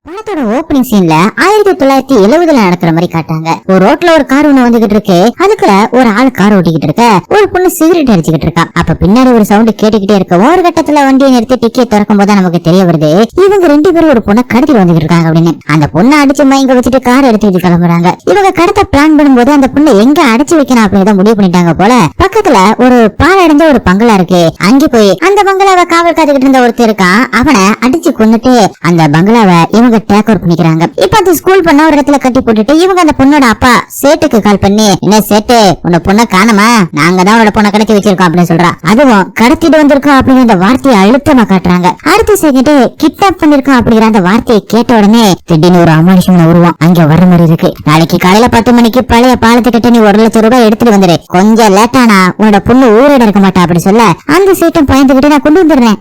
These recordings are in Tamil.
படத்தோட ஓப்பனிங் சீன்ல 1970 நடக்கிற மாதிரி காட்டாங்க. ஒரு ரோட்ல ஒரு கார் ஒண்ணு வந்துகிட்டு இருக்கு. அதுக்குள்ள ஒரு ஆள் கார் ஓட்டிக்கிட்டு இருக்க, ஒரு பொண்ணு சிகரெட் அடிச்சுக்கிட்டு இருக்கா. அப்ப பின்னாடி ஒரு சவுண்ட் கேட்டுக்கிட்டே இருக்க, ஒரு கட்டத்துல வண்டியை நிறுத்தி டிக்கெட் திறக்கும் போது நமக்கு தெரிய வருது இவங்க ரெண்டு பேரும் ஒரு பொண்ணை கடத்திட்டு வந்துகிட்டு இருக்காங்க அப்படின்னு. அந்த பொண்ணை அடிச்சு மயங்க வச்சுட்டு கார் எடுத்துட்டு கிளம்புறாங்க. இவங்க கடத்த பிளான் பண்ணும்போது அந்த பொண்ணை எங்க அடிச்சு வைக்கணும் அப்படின்னு முடிவு பண்ணிட்டாங்க போல. பக்கத்துல ஒரு பாழடைஞ்ச ஒரு பங்களா இருக்கு. அங்கே போய் அந்த பங்களாவை காவல் காத்துக்கிட்டு இருந்த ஒருத்தர் இருக்கான். அவனை அடிச்சு கொண்டுட்டு அந்த பங்களாவை இவங்க டேக் ஓவர் பண்ணிக்கிறாங்க. இப்ப அந்த ஸ்கூல் பண்ண ஒரு இடத்துல கட்டி போட்டுட்டு இவங்க அந்த பொண்ணோட அப்பா சேட்டுக்கு கால் பண்ணி, என்ன சேட்டு, உன்ன பொண்ண காணமா, நாங்க தான் உன்னோட பொண்ணை கடத்தி வச்சிருக்கோம் அப்படின்னு சொல்றா. அதுவும் கடத்திட்டு வந்திருக்கோம் அப்படிங்கிற அந்த வார்த்தையை அழுத்தமா காட்டுறாங்க. அடுத்த செகண்ட் கிட்னாப் பண்ணிருக்கோம் அப்படிங்கிற அந்த வார்த்தையை கேட்ட உடனே திடீர்னு ஒரு அமானுஷமான உருவம் அங்க வர மாதிரி இருக்கு. நாளைக்கு காலையில 10 மணிக்கு பழைய பாலத்துக்கிட்ட நீ 1 லட்சம் ரூபாய் எடுத்துட்டு வந்துரு, கொஞ்சம் லேட்டானா உன்னோட பொண்ணு ஊரோட இருக்க மாட்டா அப்படின்னு சொல்ல, அந்த சேட்டும் பயந்துகிட்டு நான் கொண்டு வந்துடுறேன்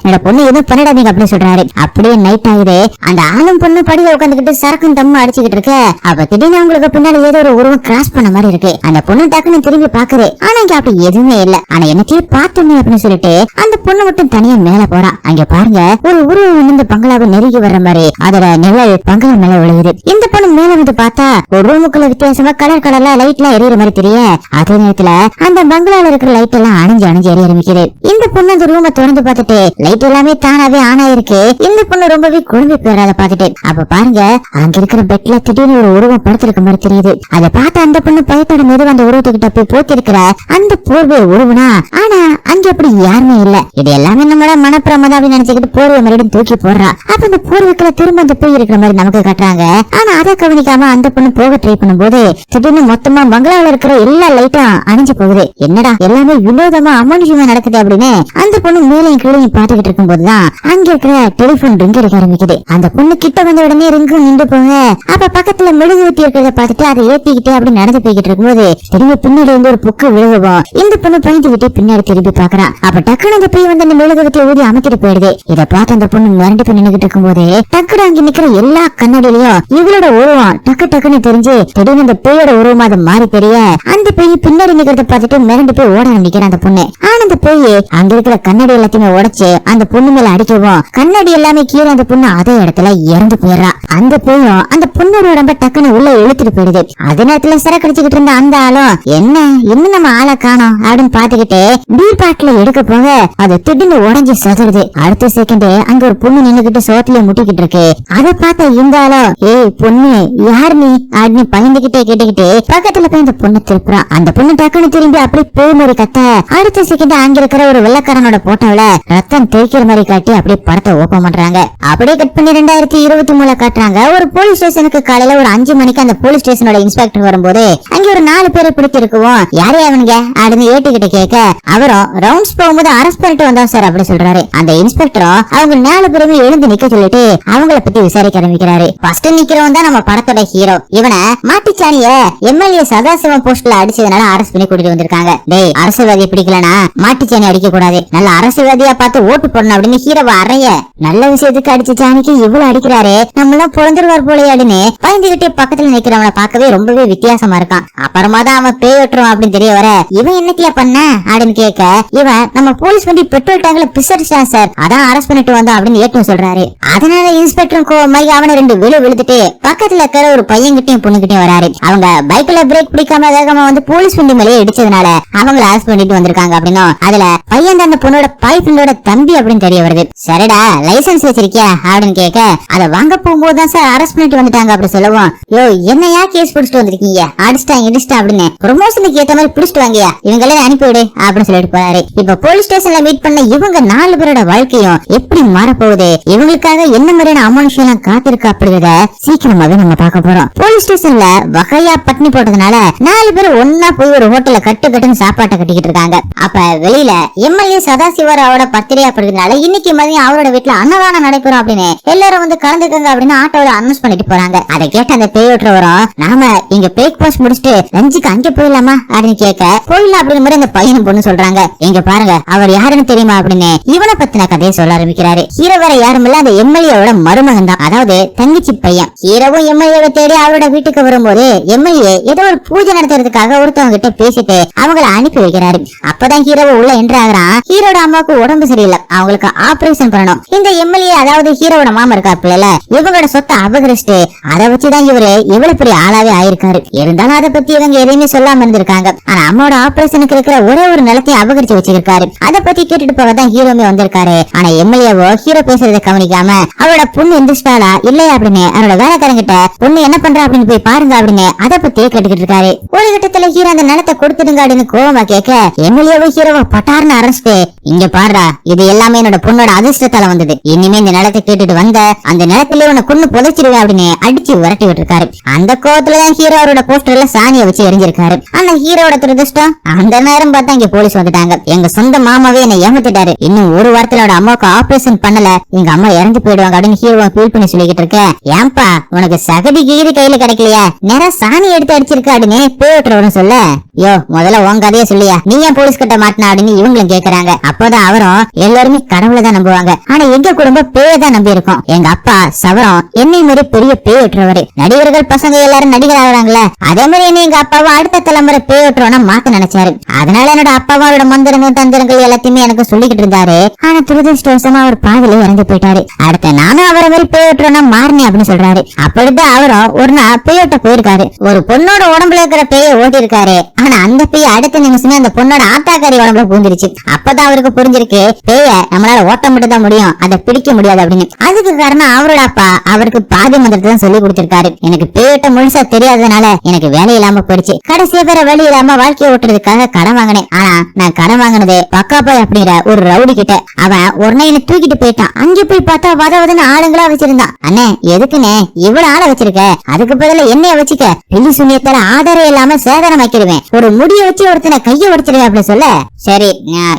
என்னோட பொண்ணு எதுவும் பண்ணிடாதீங்க அப்படின்னு சொல்றாரு. அப்படியே நைட் ஆகுது. அந்த ஆளும் பொண்ணு படியில உட்காந்துக்கிட்டு சரக்கும் தம்மும் அடிச்சுக்கிட்டு இருக்க. அப்ப திடீர்னு அவங்களுக்கு பின்னாடி ஏதோ ஒரு உருவம் கிராஸ் பண்ண மாதிரி இருக்கு. அந்த பொண்ணு டக்குன்னு திரும்பி பாக்குது. ஆனா இங்க அப்படி எதுவுமே இல்ல. ஆனா என்னத்தையும் பார்த்தோமே அப்படின்னு சொல்லிட்டு அந்த பொண்ணு மட்டும் தனியா மேல போறா. அங்க பாருங்க, ஒரு உருவம் வந்து இந்த பங்களாவை நெருங்கி வர்ற மாதிரி அதோட நிழல் பங்களா மேல விழுகுது. இந்த பொண்ணு மேல வந்து பார்த்தா ஒரு ரூமுக்குள்ள வித்தியாசமா கலர் கலர்ல லைட் எல்லாம் எரியற மாதிரி தெரிய, அதே நேரத்துல அந்த பங்களால இருக்கிற லைட் எல்லாம் அணைஞ்சு எரிய ஆரம்பிக்குது. இந்த பொண்ணு அந்த ரூமை திறந்து பார்த்துட்டு லைட் எல்லாமே தானாவே ஆன் ஆயிருக்கு. இந்த பொண்ணு ரொம்பவே குழம்பி போறத பாத்துட்டு, அப்ப பாருங்க அங்க இருக்கிற பெட்ல திடீர்னு ஒரு உருவம் படுத்திருக்க மாதிரி தெரியுது. அதை பார்த்து அந்த பொண்ணு பயத்தோட மெதுவா அந்த உருவத்துக்கிட்ட போய் போத்தி இருக்கிற அந்த போர்வை உருவனா, ஆனா அங்க அப்படி யாருமே இல்ல. இது எல்லாமே நம்மளோட மனப்பிரமதம் அப்படின்னு நினைச்சுக்கிட்டு போர்வை மறுபடியும் தூக்கி போடுறா. அப்ப அந்த போர்வைக்குள்ள திரும்ப அந்த போய் இருக்கிற மாதிரி நமக்கு காட்டுறாங்க. ஆனா அதை கவனிக்காம அந்த பொண்ணு போக ட்ரை பண்ணும்போது திடீர்னு மொத்தமா பங்களாவில் இருக்கிற எல்லா லைட்டும் அணைஞ்சு போகுது. என்னடா எல்லாமே வினோதமா அமானுஷமா நடக்குது அப்படின்னு அந்த பொண்ணு மேலையும் கீழையும் பாத்துக்கிட்டு இருக்கும் போதுதான் அங்க இருக்கிற டெலிபோன் ரிங் அடிக்க ஆரம்பிக்குது. அந்த பொண்ணு கிட்ட வந்த உடனே ரிங்கும் நின்று போக, அப்ப பக்கத்துல மெழுகு ஊத்தி இருக்கிறத பார்த்துட்டு அதை ஏத்திக்கிட்டே அப்படி நடந்து போய்கிட்டு இருக்கும்போது திரும்பி பின்னாடி வந்து ஒரு புக்கு விழுகும். இந்த பொண்ணு பயந்துகிட்டே பின்னாடி திரும்பி பாக்குறா. அப்ப டக்குனு அந்த போய் வந்து அந்த மெழுகு ஊத்தி ஊதி அமைக்கிட்டு போயிடுது. இதை பார்த்து அந்த பொண்ணு மிரண்டு போய் நின்னுகிட்டு இருக்கும் போது டக்குனு அங்க நிக்கிற எல்லா கண்ணாடியிலயும் இவளோட உருவம் டக்குன்னு தெரிஞ்சு திடீர்னு அந்த பேயோட உருவமா அது மாறி தெரிய, அந்த பேய் பின்னாடி நிக்கிறத பார்த்துட்டு மிரண்டு போய் ஓட ஆரம்பிக்கிற அந்த பொண்ணு. ஆனா அந்த பேய் அங்க இருக்கிற கண்ணாடி எல்லாத்தையுமே உடைச்சு அந்த பொண்ணு மேல அடிக்கவும் கண்ணாடி எல்லாமே கீழே அந்த பொண்ணு அதே இடத்துல இறந்து போயிடுறா. அந்த பேயும் அந்த பொண்ணோட உடம்ப டக்குன்னு உள்ள இழுத்துட்டு போயிடுது. அதே நேரத்துல சரக்கு அடிச்சுக்கிட்டு இருந்த அந்த ஆளும் என்ன இன்னும் நம்ம ஆளை காணோம் அப்படின்னு பாத்துக்கிட்டு பீர் பாட்டில எடுக்க போக அது திடீர்னு உடஞ்சி சதுருது. அடுத்த செகண்ட் அங்க ஒரு பொண்ணு நின்னுகிட்டு சோத்திலேயே முட்டிக்கிட்டு இருக்கு. அதை பார்த்த இந்த ஆளும், ஏய் பொண்ணு யார் நீ அப்படின்னு பயந்துகிட்டே கேட்டுக்கிட்டு பக்கத்துல போய் அந்த பொண்ணு திருப்புறான். அந்த பொண்ணு டக்குன்னு திரும்பி அப்படி பேய் மாதிரி கத்த, அடுத்த செகண்ட் அங்க இருக்கிற ஒரு வெள்ளக்காரனோட போட்டோல ரத்தம் தேய்க்கிற மாதிரி காட்டி அப்படியே படத்தை ஓபன் பண்றாங்க. அப்படியே கட் பண்ணி 2023 காட்டுறாங்க. ஒரு போலீஸ் ஸ்டேஷனுக்கு காலையில ஒரு 5 மணிக்கு அந்த போலீஸ் ஸ்டேஷனோட இன்ஸ்பெக்டர் வரும்போது அங்க ஒரு 4 பேரை பிடிச்சிருக்குவோம். யாரே அவனுங்க அப்படின்னு ஏட்டுக்கிட்ட கேட்க, அவரும் ரவுண்ட்ஸ் போகும்போது அரெஸ்ட் பண்ணிட்டு வந்தோம் சார் அப்படி சொல்றாரு. அந்த இன்ஸ்பெக்டரும் அவங்க 4 பேருமே எழுந்து நிக்க சொல்லிட்டு அவங்கள பத்தி விசாரிக்க ஆரம்பிக்கிறாரு. ஃபர்ஸ்ட் நிக்கிறவன் தான் நம்ம படத்தோட ஹீரோ. இவனை மாட்டிச்சானிய எம்எல்ஏ சதாசிவம் போஸ்ட்ல அடிச்சதுனால அரெஸ்ட் பண்ணி கூட்டிட்டு வந்திருக்காங்க. டேய் அரசியல்வாதியை பிடிக்கலனா மாட்டிச்சானி அடிக்க கூடாது, நல்ல அரசியல்வாதியா பார்த்து ஓட்டு போடணும் அப்படின்னு ஹீரோவை அறைய, நல்ல விஷயத்துக்கு அடிச்சு சாணிக்கு இவ்வளவு அடிக்கிறாரு நம்மளாம் புலந்துருவார் போலையாடுன்னு பயந்துகிட்டே பக்கத்துல நிக்கிறவனை பார்க்கவே ரொம்பவே வித்தியாசமா இருக்கான். அப்புறமா தான் அவன் பேய் ஓட்டுறான் அப்படின்னு தெரிய வர, இவன் என்னத்தியா பண்ண அப்படின்னு கேட்க, இவன் நம்ம போலீஸ் வண்டி பெட்ரோல் டேங்க்ல பிசடிச்சான் சார், அதான் அரெஸ்ட் பண்ணிட்டு வந்தோம் அப்படின்னு ஏட்டும் சொல்றாரு. அதனால இன்ஸ்பெக்டரும் கோவமாயி அவனை 2 விழுத்துட்டு பக்கத்துல இருக்கிற ஒரு பையன்கிட்டயும் பொண்ணுகிட்டயும் வராரு. அவங்க பைக்ல பிரேக் பிடிக்காம வேகமா வந்து போலீஸ் வண்டி மேலேயே இடிச்சதுனால அவங்களை அரெஸ்ட் பண்ணிட்டு வந்திருக்காங்க அப்படின்னும், அதுல பையன் அந்த பொண்ணோட பாய் ஃப்ரெண்டோட தம்பி அப்படின்னு தெரிய வருது. சரிடா லைசன்ஸ் வச்சிருக்கியா அப்படின்னு கேட்க, அதை வாங்க போகும்போதுதான் சார் அரெஸ்ட் பண்ணிட்டு வந்துட்டாங்க அப்படி சொல்லவும், யோ என்னையா கேஸ் பிடிச்சிட்டு வந்திருக்கீங்க, அடிச்சிட்டாங்க இடிச்சிட்டா அப்படின்னு ப்ரொமோஷனுக்கு ஏத்த மாதிரி பிடிச்சிட்டு வாங்கயா, இவங்களே அனுப்பிவிடு அப்படின்னு சொல்லிட்டு போறாரு. இப்ப போலீஸ் ஸ்டேஷன்ல மீட் பண்ண இவங்க 4 பேரோட வாழ்க்கையும் எப்படி மாறப்போகுது, இவங்களுக்காக என்ன மாதிரியான அமானுஷம் எல்லாம் காத்திருக்கு அப்படிங்கிறத சீக்கிரமாவே நம்ம பார்க்க போறோம். போலீஸ் ஸ்டேஷன்ல வகையா பட்னி போட்டதுனால 4 பேர் ஒன்னா போய் ஒரு ஹோட்டல்ல கட்டுன்னு சாப்பாட்டை கட்டிக்கிட்டு இருக்காங்க. அப்ப வெளியில எம்எல்ஏ சதாசிவராவோட பர்த்டே அப்படிங்கறதுனால இன்னைக்கு மதியம் அவரோட வீட்டுல அன்னதானம் நடைபெறும் அப்படின்னு எல்லாரும் வந்து கலந்துக்கங்க அப்படின்னு ஆட்டோல அனௌன்ஸ் பண்ணிட்டு போறாங்க. அதை கேட்ட அந்த பேய் ஓட்டுறவரும், நாம இங்க பிரேக்பாஸ்ட் முடிச்சுட்டு லஞ்சுக்கு அங்க போயிடலாமா அப்படின்னு கேட்க, போயிடலாம் அப்படின்னு மாதிரி அந்த பையனும் பொண்ணு சொல்றாங்க. எங்க பாருங்க அவர் யாருன்னு தெரியுமா அப்படின்னு இவனை பத்தின கதையை சொல்ல ஆரம்பிக்கிறாரு. ஹீரோ வேற யாரும் இல்ல, அந்த எம்எல்ஏவோட மருமகன் தான், அதாவது தங்கச்சி பையன். ஹீரோவும் எம்எல்ஏவை தேடி அவரோட வீட்டுக்கு வரும்போது எம்எல்ஏ ஏதோ ஒரு பூஜை நடத்துறதுக்காக ஒருத்தவங்க கிட்ட பேசிட்டு அவங்களை அனுப்பி வைக்கிறாரு. அப்பதான் ஹீரோவை உள்ள என்ட்ரு ஆகுறான். ஹீரோட அம்மாவுக்கு உடம்பு சரியில்லை, அவங்களுக்கு ஆபரேஷன் பண்ணணும். இந்த எம்எல்ஏ அதாவது ஹீரோட மாமா மாமா இருக்காப்புல இவங்களோட சொத்தை அபகரிச்சுட்டு அதை வச்சுதான் இவரு இவ்வளவு பெரிய ஆளாவே ஆயிருக்காரு. இருந்தாலும் அதை பத்தி இவங்க எதையுமே சொல்லாம இருந்திருக்காங்க. ஆனா அம்மாவோட ஆபரேஷனுக்கு இருக்கிற ஒரே ஒரு நிலத்தையும் அபகரிச்சு வச்சிருக்காரு. அதை பத்தி கேட்டுட்டு போகதான் ஹீரோமே வந்திருக்காரு. ஆனா எம்எல்ஏவோ ஹீரோ பேசுறதை கவனிக்காம அவரோட பொண்ணு எந்திரிச்சிட்டாளா இல்லையா அப்படின்னு அவரோட வேலைக்காரங்கிட்ட பொண்ணு என்ன பண்றா அப்படின்னு போய் பாருங்க அப்படின்னு அதை பத்தி கேட்டுக்கிட்டு இருக்காரு. ஒரு கட்டத்துல ஹீரோ அந்த நிலத்தை கொடுத்துடுங்க அப்படின்னு கோவமா கேட்க எம்எல்ஏவோ ஹீரோவோ பட்டார்னு அரசிட்டு இங்க பாருடா இது எல்லாமே என்னோட பொண்ணோட அதிர்ஷ்டத்தால வந்தது. இனிமே இந்த நிலத்தை கேட்டுட்டு வந்த அந்த நிலத்திலே உன்னை கொண்டு புதைச்சிருவேன் அப்படின்னு அடிச்சு விரட்டி விட்டுருக்காரு. அந்த கோவத்துலதான் ஹீரோ அவரோட போஸ்டர்ல சாணியை வச்சு எரிஞ்சிருக்காரு. ஆனா ஹீரோட துரதிருஷ்டம் அந்த நேரம் பார்த்தா இங்க போலீஸ் வந்துட்டாங்க. எங்க சொந்த மாமாவே என்ன ஏமாத்திட்டாரு. இன்னும் ஒரு வாரத்துல அம்மாவுக்கு ஆபரேஷன் பண்ணல எங்க அம்மா இறந்து போயிடுவாங்க அப்படின்னு ஹீரோ ஃபீல் பண்ணி சொல்லிக்கிட்டு இருக்க. ஏன்பா உனக்கு சகதி கீது கையில கிடைக்கலையா நேரம் சாணி எடுத்து அடிச்சிருக்க அப்படின்னு பேட்டுறவரும் சொல்ல யோ முதல்ல உன் கதைய சொல்லியா நீ ஏன் போலீஸ் கிட்ட மாட்டினா அப்படின்னு இவங்களும் கேக்குறாங்க. அப்போதான் அவரும் எல்லாருமே கடவுளை தான் நம்புவாங்க. ஆனா எங்க குடும்பம் பேய தான் நம்பி இருக்கும். எங்க அப்பா சவரம் என்னை மாதிரி பெரிய பேயற்றவரு. நடிகர்கள் பசங்க எல்லாரும் நடிகர் ஆகுறாங்களே அதே மாதிரி என்ன எங்க அப்பாவும் அடுத்த தலைமுறை பேயற்றவனா மாத்த நினைச்சாரு. அதனால என்னோட அப்பாவோட மந்திரங்கள் தந்திரங்கள் எல்லாத்தையுமே எனக்கு சொல்லிக்கிட்டு இருந்தாரு. ஆனா துரதிருஷ்டவசமா அவர் பாதிலே இறந்து போயிட்டாரு. அடுத்த நானும் அவரை மாதிரி பேயற்றவனா மாறினேன் அப்படின்னு சொல்றாரு. அப்படிதான் அவரும் ஒரு நாள் பேயோட்ட போயிருக்காரு. ஒரு பொண்ணோட உடம்புல இருக்கிற பேய ஓட்டி இருக்காரு. ஆனா அந்த பேய அடுத்த நிமிஷமே அந்த பொண்ணோட ஆத்தாக்காரி உடம்புல பூந்துருச்சு. அப்பதான் அவருக்கு புரிஞ்சிருக்கு பேய நம்மளால ஓட்ட மட்டும் தான் முடியும் அதை பிடிக்க முடியாது அப்படின்னு. அதுக்கு காரணம் அவரோட அப்பா அவருக்கு பாதி மந்திரத்தை தான் சொல்லி கொடுத்திருக்காரு. எனக்கு பேயோட்ட முழுசா தெரியாததுனால எனக்கு வேலை இல்லாம போயிடுச்சு. கடைசியா பேர வழி இல்லாம வாழ்க்கையை ஓட்டுறதுக்காக கடன் வாங்கினேன். ஆனா நான் கடன் வாங்கினது பக்காப்பாய் அப்படிங்கிற ஒரு ரவுடி கிட்ட. அவன் ஒரு நாள் என்ன தூக்கிட்டு போயிட்டான். அங்க போய் பார்த்தா வதவதுன்னு ஆளுங்களா வச்சிருந்தான். அண்ணே எதுக்குன்னு இவ்வளவு ஆளை வச்சிருக்க அதுக்கு பதில என்னைய வச்சுக்க பில்லி சுண்ணியத்தால ஆதாரம் இல்லாம சேதாரம் வைக்கிடுவேன் ஒரு முடிய வச்சு ஒருத்தனை கைய உடைச்சிருவேன் அப்படின்னு சொல்ல சரி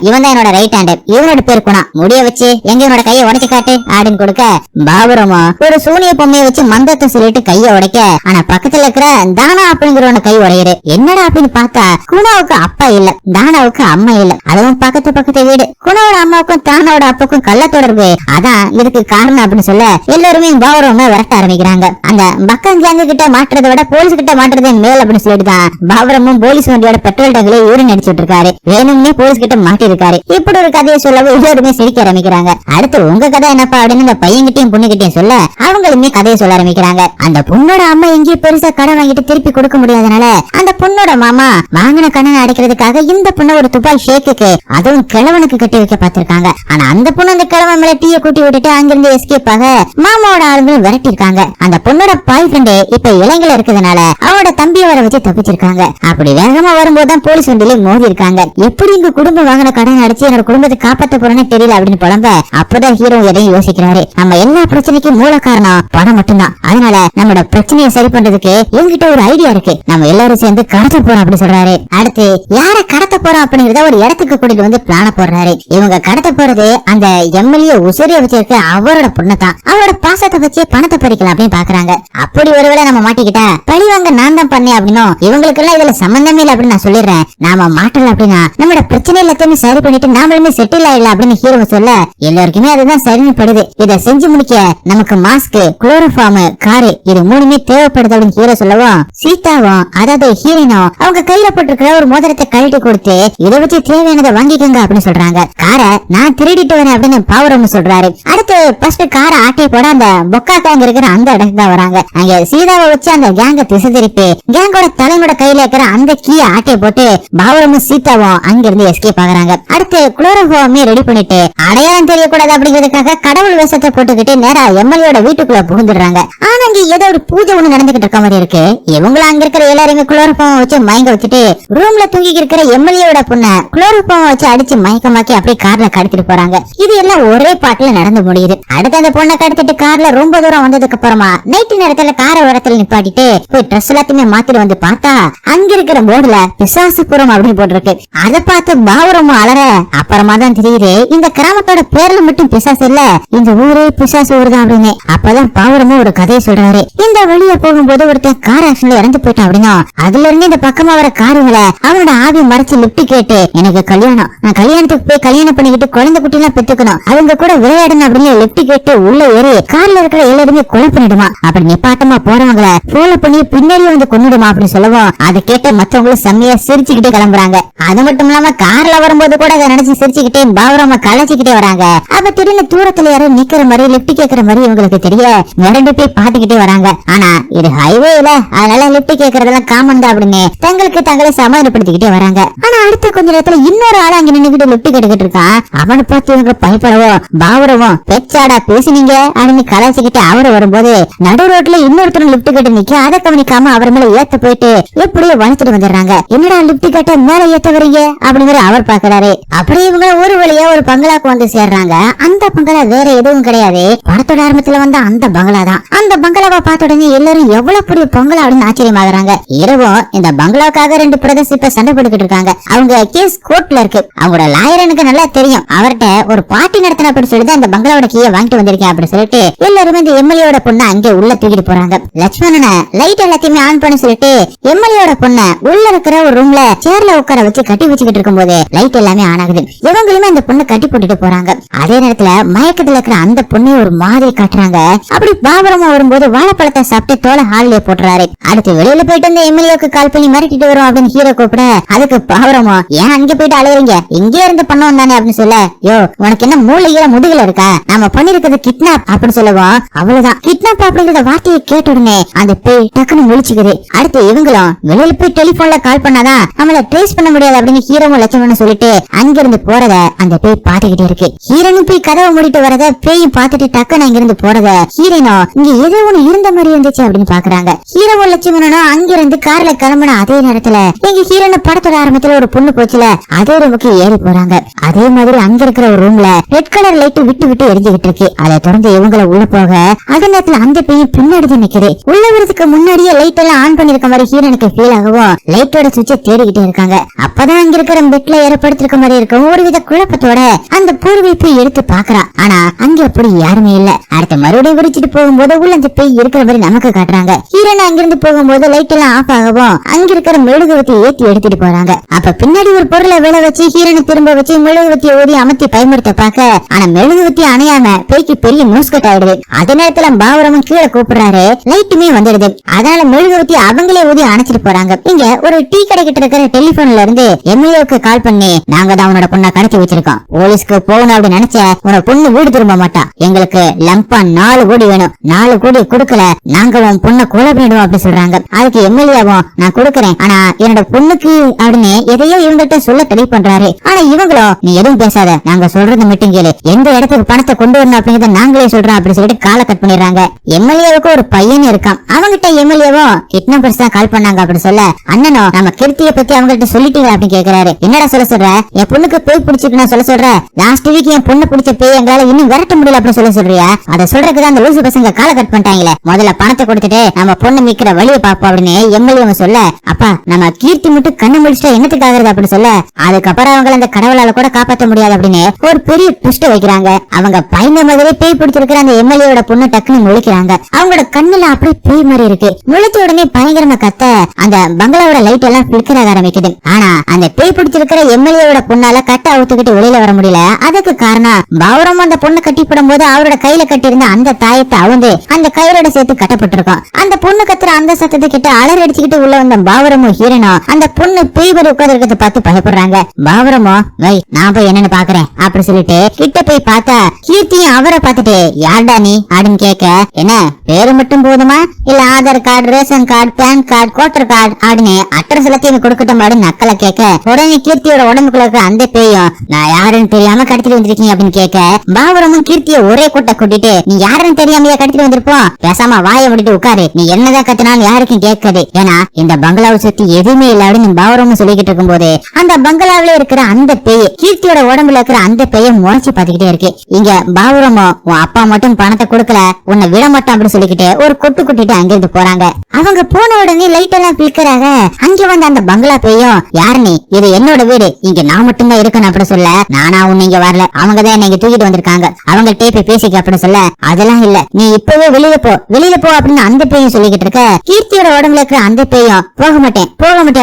இவன் தான் என்னோட ரைட் ஹேண்டர் இவனோட பேர் குணா முடிய வச்சு எங்க என்னோட கையை உடைச்சு காட்டு அப்படின்னு கொடுக்க பாபுரமா ஒரு சூனிய பொம்மையை வச்சு மந்திரத்தை சொல்லிட்டு கைய உடைக்க ஆனா பக்கத்துல இருக்கிற தானா அப்படிங்கிறவன கை உடையுது. என்னடா அப்படின்னு பார்த்தா குணாவுக்கு அப்பா இல்ல தானாவுக்கு அம்மா இல்ல. அதுவும் பக்கத்து வீடு. குணாவோட அம்மாவுக்கும் தானாவோட அப்பாவுக்கும் கள்ள தொடர்பு. அதான் இதுக்கு காரணம் அப்படின்னு சொல்ல எல்லாருமே பாபுரமா விரட்ட ஆரம்பிக்கிறாங்க. அந்த பக்கம் கேங்க கிட்ட மாட்டுறதை விட போலீஸ் கிட்ட மாட்டுறதே மேல் அப்படின்னு சொல்லிட்டுதான் பாபுரமும் போலீஸ் வண்டியோட பெட்ரோல் டேங்க்ல யூரின் அடிச்சுட்டு இருக்காரு. வேணும்னே போலீஸ் கிட்ட மாட்டிருக்காரு. இப்படி ஒரு கதையை சொல்லவும் எல்லாருமே சிரிக்க ஆரம்பிக்கிறாங்க. அடுத்து உங்க கதை என்னப்பா அப்படின்னு இந்த பையன்கிட்டயும் பொண்ணுகிட்டயும் சொல்ல அவங்களுமே கதையை சொல்ல ஆரம்பிக்கிறாங்க. அந்த பொண்ணோட அம்மா எங்கேயும் பெருசா கடன் வாங்கிட்டு திருப்பி கொடுக்க முடியாதனால அந்த பொண்ணோட மாமா வாங்கின கடனை அடைக்கிறதுக்காக இந்த பொண்ணு ஒரு துபாய் ஷேக்குக்கு அதுவும் கிழவனுக்கு கட்டி வைக்க பார்த்திருக்காங்க. ஆனா அந்த பொண்ணு அந்த கிழவன் மேல டீயை கூட்டி விட்டுட்டு அங்கிருந்து எஸ்கேப் ஆக மாமாவோட ஆளுங்களும் விரட்டி இருக்காங்க. அந்த பொண்ணோட பாய் ஃப்ரெண்டு இப்ப இலங்கையில இருக்கிறதுனால அவரோட தம்பியை வர வச்சு தப்பிச்சிருக்காங்க. அப்படி வேகமா வரும்போதுதான் போலீஸ் வண்டியில மோதி இருக்காங்க. எப்படி இங்க குடும்பம் வாங்கின கடன் அடிச்சு என்னோட குடும்பத்தை காப்பாற்ற போறேன்னு தெரியல அப்படின்னு புலம்ப அப்பதான் ஹீரோ எதையும் யோசிக்கிறாரு. நம்ம எல்லா பிரச்சனைக்கும் மூல காரணம் பணம் மட்டும்தான். அதனால நம்மளோட பிரச்சனையை சரி பண்றதுக்கு என்கிட்ட ஒரு ஐடியா இருக்கு. நம்ம எல்லாரும் சேர்ந்து கடத்த போறோம் அப்படின்னு சொல்றாரு. அடுத்து யார கடத்த போறோம் அப்படிங்கறத ஒரு இடத்துக்கு கூட்டிட்டு வந்து பிளான போடுறாரு. இவங்க கடத்த போறது அந்த எம்எல்ஏ உசரிய வச்சிருக்க அவரோட பொண்ணதான். அவரோட பாசத்தை வச்சு பணத்தை பறிக்கலாம் அப்படின்னு பாக்குறாங்க. அப்படி ஒருவேளை நம்ம மாட்டிக்கிட்டா பழிவாங்க நான் தான் பண்ணேன் அப்படின்னும் இவங்களுக்கு எல்லாம் இதுல சம்பந்தமே இல்லை அப்படின்னு நான் சொல்லிடுறேன். நாம மாட்டல அப்படின்னா நம்மளோட பிரச்சனை எல்லாத்தையுமே சரி பண்ணிட்டு நாமளுமே செட்டில் ஆயிடலாம் அப்படின்னு ஹீரோ சொல்ல எல்லாருக்குமே அதுதான் சரின்னு படுது. இதை செஞ்சு முடிக்க நமக்கு மாஸ்க் குளோரோஃபார்ம் காரு இது மூணுமே தேவைப்படுது அப்படின்னு ஹீரோ சொல்லவும் சீதாவும் அதாவது ஹீரோனும் அவங்க கையில போட்டிருக்கிற ஒரு மோதிரத்தை கழட்டி கொடுத்து இதை வச்சு தேவையானதை வாங்கிக்கோங்க அப்படின்னு சொல்றாங்க. காரை நான் திருடிட்டு வரேன் அப்படின்னு பாவரம் சொல்றாரு. அடுத்து ஃபர்ஸ்ட் காரை ஆட்டை போட அந்த பொக்கா கேங் இருக்கிற அந்த இடத்துக்கு தான் வராங்க. அங்க சீதாவை வச்சு அந்த கேங்க திசை திருப்பி கேங்கோட தலைமையோட கையில இருக்கிற அந்த கீய ஆட்டை போட்டு பாவரமும் சீதாவும் அங்கிருந்து எஸ்கேப் ஆகுறாங்க. அடுத்து குளோரோஃபார்மே ரெடி பண்ணிட்டு அடையாளம் தெரியக்கூடாது அப்படிங்கிறதுக்காக கடவுள் வேஷத்தை போட்டுக்கிட்டு நேரா எம்எல்ஏட வீட்டுக்குள்ள புகுந்துடுறாங்க. ஆனா இங்க ஏதோ ஒரு பூஜை ஒண்ணு நடந்துகிட்டு இருக்க மாதிரி இருக்கு. இவங்களும் அங்க இருக்கிற எல்லாருமே குளோரோஃபார்ம் வச்சு மயங்க வச்சுட்டு ரூம்ல தூங்கி இருக்கிற எம்எல்ஏட பொண்ண குளோரோஃபார்ம் வச்சு அடிச்சு மயக்கமாக்கி அப்படியே கார்ல கடத்திட்டு போறாங்க. இது எல்லாம் ஒரே பாட்டுல நடந்து முடியுது. அடுத்து அந்த பொண்ணை கடத்திட்டு கார்ல ரொம்ப தூரம் வந்ததுக்கு அப்புறமா நைட்டு நேரத்துல கார ஓரத்துல நிப்பாட்டிட்டு போய் ட்ரெஸ் எல்லாத்தையுமே மாத்திட்டு வந்து பார்த்தா அங்க இருக்கிற போர்டுல பிசாசுபுரம் அப்படின்னு போட்டிருக்கு. அதை பார்த்து பாவரமும் அலற அப்புறமா தான் தெரியுது இந்த கிராமத்தோட பேர்ல மட்டும் பிசாசு இல்ல இந்த ஊரே பிசாசு ஊருதான் அப்படின்னு. அப்பதான் பாவரமும் ஒரு கதையை சொல்றாரு. இந்த வழியா போகும்போது ஒருத்தன் கார் ஆக்சிடென்ட்ல இறந்து போயிட்டான் அப்படின்னா அதுல இருந்து இந்த பக்கமா வர காருங்களை அவனோட ஆவி மறைச்சு லிப்ட் கேட்டு எனக்கு கல்யாணம் நான் கல்யாணத்துக்கு போய் கல்யாணம் பண்ணிக்கிட்டு குழந்தை குட்டி எல்லாம் பெற்றுக்கணும் அவங்க கூட விளையாடணும் அப்படின்னு லிப்ட் கேட்டு உள்ள ஏறி கார்ல இருக்கிற எல்லாருமே கொலை பண்ணிடுமா. அப்படி நிப்பாட்டமா போறவங்கள ஃபாலோ பண்ணி பின்னாடி வந்து கொன்னுடுமா அப்படின்னு சொல்லவும் அதை கேட்டு மத்தவங்களும் செம்மையா சிரிச்சுக்கிட்டே கிளம்புறாங்க. அது மட்டும் இல்லாம கார்ல வரும்போது கூட அதை நினைச்சு சிரிச்சுக்கிட்டே பாவரமா கலைச்சுக்கிட்டே வராங்க. அப்ப திடீர்னு தூரத்துல யாரும் நிக்கிற மாதிரி லிப்ட் கேக்குற மாதிரி இவங்களுக்கு தெரிய மிரண்டு போய் பாத்துக்கிட்டே வராங்க. ஆனா இது ஹைவேல, அதனால லிப்ட் கேக்குறதெல்லாம் காமன் தான் அப்படின்னு தங்களுக்கு தங்களை சமாதானப்படுத்திக்கிட்டே வராங்க. ஆனா அடுத்த கொஞ்ச நேரத்துல இன்னொரு ஆள் அங்க நின்னுகிட்டு லிப்ட் கேட்டுக்கிட்டு இருக்கான். அவனை பார்த்து இவங்க பயப்படவும் பாவரவும் பெச்சாடா பேசினீங்க அப்படின்னு கலாச்சிக்கிட்டு அவரு வரும்போது நடு ரோட்ல இன்னொருத்தரும் லிப்ட் கேட்டு நிக்க அதை கவனிக்காம அவர் மேல ஏத்த போயிட்டு எப்படியோ வளர்த்துட்டு வந்துடுறாங்க. என்னடா லிப்ட் கேட்ட மேல ஏத்த வரீங்க அப்படிங்கிற அவர் பாக்குறாரு. அப்படியே இவங்க ஒரு வழியா ஒரு பங்களாக்கு வந்து சேர்றாங்க. அந்த பங்களா வேற எதுவும் கிடையாது, படத்தோட ஆரம்பத்துல வந்த அந்த பங்களா தான். அந்த பங்களாவை பார்த்த உடனே எல்லாரும் எவ்வளவு பெரிய பங்களா அப்படின்னு ஆச்சரியமாகறாங்க. இரவும் இந்த பங்களாவுக்காக ரெண்டு பிரதர்ஸ் இப்ப சண்டை போட்டுக்கிட்டு இருக்காங்க. அவங்க கேஸ் கோர்ட்ல இருக்கு. அவங்களோட லாயர் எனக்கு நல்லா தெரியும். அவர்கிட்ட ஒரு பார்ட்டி நடத்தின அப்படி சொல்லிட்டு அந்த பங்களாவோட கீழே வாங்கிட்டு வந்திருக்கேன் அப்படி சொல்லிட்டு எல்லாருமே இந்த எம்எல்ஏட பொண்ணை அங்கே உள்ள தூக்கிட்டு போறாங்க. லட்சுமணனை லைட் எல்லாத்தையுமே ஆன் பண்ண சொல்லிட்டு எம்எல்ஏட பொண்ணை உள்ள இருக்கிற ஒரு ரூம்ல சேர்ல உட்கார வச்சு கட்டி வச்சுக்கிட்டு இருக்கும் போது லைட் எல்லாமே ஆன் ஆகுது. இவங்களுமே அந்த பொண்ணை கட்டி போட்டுட்டு போறாங்க. அதே நேரத்துல மயக்கத்துல இருக்கிற அந்த பொண்ணை ஒரு மாதிரி காட்டுறாங்க. அப்படி பாபரமா வரும்போது வாழைப்பழத்தை சாப்பிட்டு தோலை ஹாலிலே போட்டுறாரு. அடுத்து வெளியில போயிட்டு அந்த எம்எல்ஏக்கு கால் பண்ணி மிரட்டிட்டு வரும் அப்படின்னு ஹீரோ கூப்பிட அதுக்கு பாபரமா ஏன் அங்க போயிட்டு அழுகுறீங்க, இங்கே இருந்து பண்ணுவோம் தானே அப்படின்னு சொல்ல, யோ உனக்கு என்ன மூளையில முதுகுல இருக்கா, நம்ம பண்ணிருக்கிறது கிட்னாப் அப்படின்னு சொல்லுவோம். அவ்வளவுதான். கிட்னாப் அப்படிங்கிற வார்த்தையை கேட்ட உடனே அந்த பேய் டக்குன்னு முழிச்சுக்குது. அடுத்து இவங்களும் வெளியில போய் டெலிபோன்ல கால் பண்ணாதான் நம்மள ட்ரேஸ் பண்ண முடியாது அப்படின்னு ஹீரோவும் லட்சணம்னு சொல்லிட்டு அங்கிருந்து போறத அந்த பேய் பாத்துக்கிட்டே இருக்கு. ஹீரோனும் போய் கதவை மூடிட்டு வரத பேயும் பாத்துட்டு டக்குன்னு அங்கிருந்து போறத ஹீரோனோ இங்க ஏதோ ஒண்ணு இருந்த மாதிரி இருந்துச்சு அப்படின்னு பாக்குறாங்க. ஹீரோவும் லட்சுமணனும் அங்கிருந்து கார்ல கிளம்பின அதே நேரத்துல எங்க ஹீரோன படத்தோட ஆரம்பத்துல ஒரு பொண்ணு போச்சுல அதே ரூமுக்கு ஏறி போறாங்க. அதே மாதிரி அங்க இருக்கிற ஒரு ரூம்ல ரெட் கலர் லைட் விட்டு விட்டு எரிஞ்சுக்கிட்டு இருக்கு. அதை தொடர்ந்து இவங்களை உள்ள போக அதே நேரத்துல அந்த பேய் பின்னாடி நிக்குது. உள்ள வரதுக்கு முன்னாடியே லைட் எல்லாம் ஆன் பண்ணிருக்க மாதிரி ஹீரோனுக்கு ஃபீல் ஆகவும் லைட்டோட சுவிட்சை தேடிக்கிட்டே இருக்காங்க. அப்பதான் அங்க இருக்கிற பெட்ல ஏற்படுத்திருக்க மாதிரி இருக்கும் ஒருவித குழப்பத்தோட அந்த பூர்வீப்பை எடுத்து பாக்குறான். ஆனா அங்க அப்படி யாருமே இல்ல. அடுத்த மறுபடியும் விரிச்சிட்டு போகும்போது உள்ள அந்த பேய் இருக்கிற மாதிரி நமக்கு காட்டுறாங்க. ஹீரோன் அங்கிருந்து போகும்போது லைட் எல்லாம் ஆஃப் ஆகவும் அங்க இருக்கிற மெழுகுவத்தி ஏத்தி எடுத்துட்டு போறாங்க. அப்ப பின்னாடி ஒரு பொருளை விழ வச்சு ஹீரோனை திரும்ப வச்சு மெழுகுவத்தியை ஊதி அமர்த்தி பயமுறுத்த பாக்க ஆனா மெழுகுவத்தி அணையாம பேய்க்கு பெரிய நோஸ்கட் ஆயிடுது. அதே நேரத்துல பாவரமும் கீழே கூப்பிடுறாரு, லைட்டுமே வந்துடுது. அதனால மெழுகுவத்தி அவங்களே ஊதி அணைச்சிட்டு போறாங்க. இங்க ஒரு டீ கடை கிட்ட இருக்கிற டெலிபோன்ல இருந்து எம்எல்ஏக்கு கால் பண்ணி நாங்க தான் உன்னோட பொண்ணை கடத்தி வச்சிருக்கோம், போலீஸ்க்கு போகணும் அப்படின்னு நினைச்ச உன்னோட பொண்ணு வீடு திரும்ப மாட்டா, எங்களுக்கு லம்பா 4 கோடி வேணும், 4 கோடி கொடுக்கல நாங்க உன் பொண்ணை கொலை பண்ணிடுவோம் அப்படி சொல்றாங்க. அதுக்கு எம்எல்ஏவும் நான் கொடுக்கறேன் ஆனா என்னோட பொண்ணுக்கு அப்படின்னு எதையோ இவங்ககிட்ட சொல்ல ட்ரை பண்றாரு. ஆனா இவங்களும் நீ எதுவும் பேசாத, நாங்க சொல்றது மட்டும் கேளு, எந்த இடத்துக்கு பணத்தை கொண்டு வரணும் அப்படிங்கறத நாங்களே சொல்றோம் அப்படி சொல்லிட்டு காலை கட் பண்ணிடுறாங்க. எம்எல்ஏவுக்கு ஒரு பையன் இருக்கான். அவங்கிட்ட எம்எல்ஏவும் கிட்னாப்பர்ஸ் தான் கால் பண்ணாங்க அப்படி சொல்ல அண்ணனும் நம்ம கிருத்திய பத்தி அவங்ககிட்ட சொல்லிட்டீங்க அப்படின்னு கேக்குறாரு. என்னடா சொல்ல சொல்ற, என் பொண்ணுக்கு பேய் பிடிச்சிருக்கு நான் சொல்ல சொல்ற, லாஸ்ட் வீக் என் பொண்ணு பிடிச்ச பேய் எங்களால இன்னும் விரட்ட முடியல அப்படின்னு சொல்ல சொல்றியா, அதை சொல்றதுக்கு அந்த லூசு பசங்க காலை கட் பண்ணிட்டாங்களே, முதல்ல பணத்தை கொடுத்துட்டு நம்ம பொண்ணு மிக்கிற வழியை பாப்போம் அப்படின்னு எம்எல்ஏ சொல்ல அப்பா நம்ம கீர்த்தி மட்டும் கண்ணு முடிச்சுட்டா என்னத்துக்காகிறது அப்படின்னு சொல்ல அதுக்கப்புறம் அவங்க அந்த கடவுளால கூட காப்பாற்ற முடியாது அப்படின்னு ஒரு பெரிய ட்விஸ்ட் வைக்கிறாங்க. அவங்க பையன மாதிரி பேய் பிடிச்சிருக்கிற அந்த எம்எல்ஏட பொண்ணு டக்குன்னு முழிக்கிறாங்க. அவங்களோட கண்ணுல அப்படியே பேய் மாதிரி இருக்கு. முழிச்ச உடனே பயங்கரமா கத்த அந்த பங்களாவோட லைட் எல்லாம் பிளிக்கர் ஆக ஆரம்பிக்குது. ஆனா அந்த பேய் பிடிச்சிருக்கிற எம்எல்ஏட பொண்ணால கட்ட அவுத்துக்கிட்டு வெளியில வர முடியல. அதுக்கு காரணம் பாவரம் அந்த பொண்ணு கட்டி போடும் போது அவரோட கையில கட்டியிருந்த அந்த தாயத்தை அவுந்து அந்த கயிறோட சேர்த்து கட்டப்பட்டிருக்கும். அந்த பொண்ணு கத்துற அந்த சத்தத்தை கிட்ட அலறி அடிச்சுக்கிட்டு உள்ள வந்த பாவரமும் ஹீரனும் அந்த பொண்ணு பேய் மாதிரி உட்கார்ந்து இருக்கிறத பார்த்து பயப்படுறாங்க. பாவரமோ வை நான் போய் என்னன்னு பாக்குறேன் அப்படி சொல்லிட்டு கிட்ட போய் பார்த்தா கீர்த்தியும் அவரை பார்த்துட்டு யார்டா நீ அப்படின்னு கேட்க என்ன பேரு மட்டும் போதுமா இல்ல Aadhaar card ration card PAN card கோட்டர் கார்டு அப்படின்னு அட்ரஸ் எல்லாத்தையும் கொடுக்கட்டும் அப்படின்னு நக்கலை கேட்க உடனே கீர்த்தியோட உடம்புக்குள்ள இருக்க அந்த பேயும் நான் யாருன்னு தெரியாம கடத்திட்டு வந்திருக்கீங்க அப்படின்னு கேட்க பாவரமும் கீர்த்திய ஒரே கூட்ட கூட்டிட்டு நீ யாருன்னு தெரியாமையா கடத்திட்டு வந்திருப்போம், பேசாம வாயை முடிட்டு உட்காரு, நீ என்னதான் கத்தினாலும் யாருக்கும் கேட்காது, ஏன்னா இந்த பங்களாவை சுத்தி எதுவுமே இல்ல அப்படின்னு பாவரமும் சொல்லிக்கிட்டு இருக்கும் போது அந்த பங்களாவில இருக்கிற அந்த பேய் கீர்த்தியோட உடம்புல இருக்கிற அந்த பேய முறைச்சு பாத்துக்கிட்டே இருக்கு. இங்க பாவரமோ உன் அப்பா மட்டும் பணத்தை கொடுக்கல உன்னை விட மாட்டோம் அப்படின்னு சொல்லிக்கிட்டு ஒரு கொட்டு கொட்டிட்டு அங்கிருந்து போறாங்க. அவங்க போன உடனே லைட் எல்லாம் பிளிக்கறாங்க. அங்க வந்து அந்த பங்களா பேயும் யாரு நீ, இது என்னோட வீடு, இங்க நான் மட்டும் தான் இருக்கணும் அப்படி சொல்ல நானா உன்னை இங்க வரல, அவங்கதான் என்ன இங்க தூக்கிட்டு வந்திருக்காங்க, அவங்க டேப்பை பேசிக்க அப்படின்னு சொல்ல அதெல்லாம் இல்ல நீ இப்பவே வெளியில போ அப்படின்னு அந்த பேயும் சொல்லிக்கிட்டு இருக்க. கீர்த்தியோட உடம்புல இருக்கிற அந்த பேயும் போக மாட்டேன்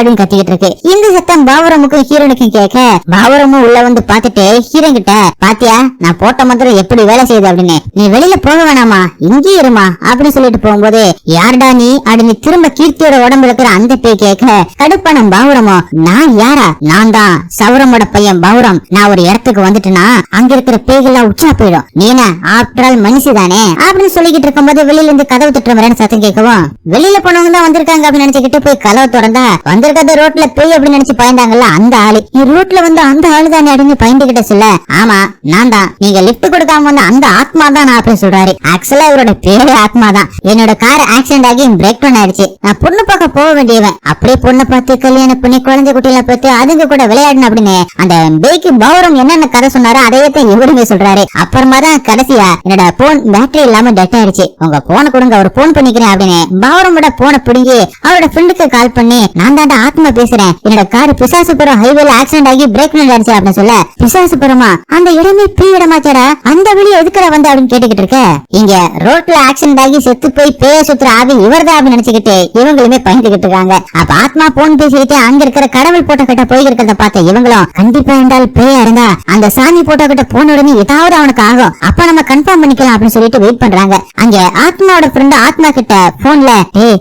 அப்படின்னு கத்திக்கிட்டு இருக்கு. இந்த சத்தம் பாவரமுக்கும் ஹீரோனுக்கும் கேட்க பாவரமும் உள்ள வந்து பாத்துட்டு ஹீரோன் கிட்ட பாத்தியா நான் போட்ட மந்திரம் எப்படி வேலை செய்யுது அப்படின்னு, நீ வெளியில போக வேணாமா இங்கே இருமா அப்படின்னு சொல்லிட்டு போகும்போது யார்டா நீ அப்படின்னு திரும்ப கீர்த்தியோட உடம்புல இருக்கிற அந்த பேய் கேட்க கடுப்பான பாவரமோ நான் யாரா, நான் தான் சௌரமோட பையன் பௌரம், நான் ஒரு இடத்துக்கு வந்துட்டுனா அங்க இருக்கிற பேய்கள்லாம் உச்சா போயிடும், நீ என்ன ஆஃப்டர் ஆல் மனுஷி தானே அப்படின்னு சொல்லிக்கிட்டு இருக்கும்போது வெளியில இருந்து கதவு தட்டுற மாதிரி சத்தம் கேட்கவும் வெளியில போனவங்க தான் வந்திருக்காங்க அப்படின்னு நினைச்சுக்கிட்டு போய் கதவை திறந்தா வந்திருக்கிறது ரோட்ல பேய் அப்படின்னு நினைச்சு பயந்தாங்கல்ல அந்த ஆளு ரோட்ல வந்து அந்த ஆளு தானே அப்படின்னு பயந்துகிட்ட சொல்ல ஆமா நான் தான் நீங்க லிப்ட் கொடுக்காம வந்த அந்த ஆத்மா தான் நான் அப்படின்னு சொல்றாரு. ஆக்சுவலா இவரோட பேரே ஆத்மா தான். என்னோட கார் ஆக்சிடென்ட் ஆகி பிரேக் டவுன் ஆயிடுச்சு. நான் பொண்ணு பார்க்க போக வேண்டியவன் அப்படியே பொண்ணை பார்த்து கல்யாணம் பண்ணி குழந்தை குட்டியில பார்த்து அதுங்க கூட விளையாடணும் அப்படின்னு அந்த பேய்க்கு பௌரம் என்னென்ன கதை சொன்னாரோ அதையே தான் இவருமே சொல்றாரு. அப்புறமா தான் கடைசியா என்னோட போன் பேட்டரி இல்லாம டெட் ஆயிடுச்சு, உங்க போனை கொடுங்க ஒரு போன் பண்ணிக்கிறேன் அப்படின்னு பௌரமோட போனை பிடிங்கி அவரோட ஃப்ரெண்டுக்கு கால் பண்ணி நான் தாண்டா ஆத்மா பேசுறேன், என்னோட கார் பிசாசுபுரம் ஹைவேல ஆக்சிடென்ட் ஆகி பிரேக் டவுன் ஆயிடுச்சு அப்படின்னு சொல்ல பிசாசுபுரமா அந்த இடமே பேய் இடமாச்சாடா அந்த வழி எதுக்குற வந்து அப்படின்னு கேட்டுக்கிட்டு இருக்க இங்க ரோட்ல ஆக்சிடென்ட் ஆகி செத்து போய் பேய சுத்துற ஆவி இவர்தான் அப்படின்னு நினைச்சுக்கிட்டு இவங்களுமே பயந்துகிட்டு இருக்காங்க. அப்ப ஆத்மா போன் பேசிக்கிட்டு அங்க இருக்கிற கடவுள் போட்டோ கிட்ட போய் இருக்கிறத பார்த்த இவங்களும் கண்டிப்பா என்றால் பேயா இருந்தா அந்த சாமி போட்டோ கிட்ட போன உடனே ஏதாவது அவனுக்கு ஆகும், அப்ப நம்ம கன்ஃபார்ம் பண்ணிக்கலாம் அப்படின்னு சொல்லிட்டு வெயிட் பண்றாங்க. அங்க ஆத்மாவோட ஃப்ரெண்ட் ஆத்மா கிட்ட போன்ல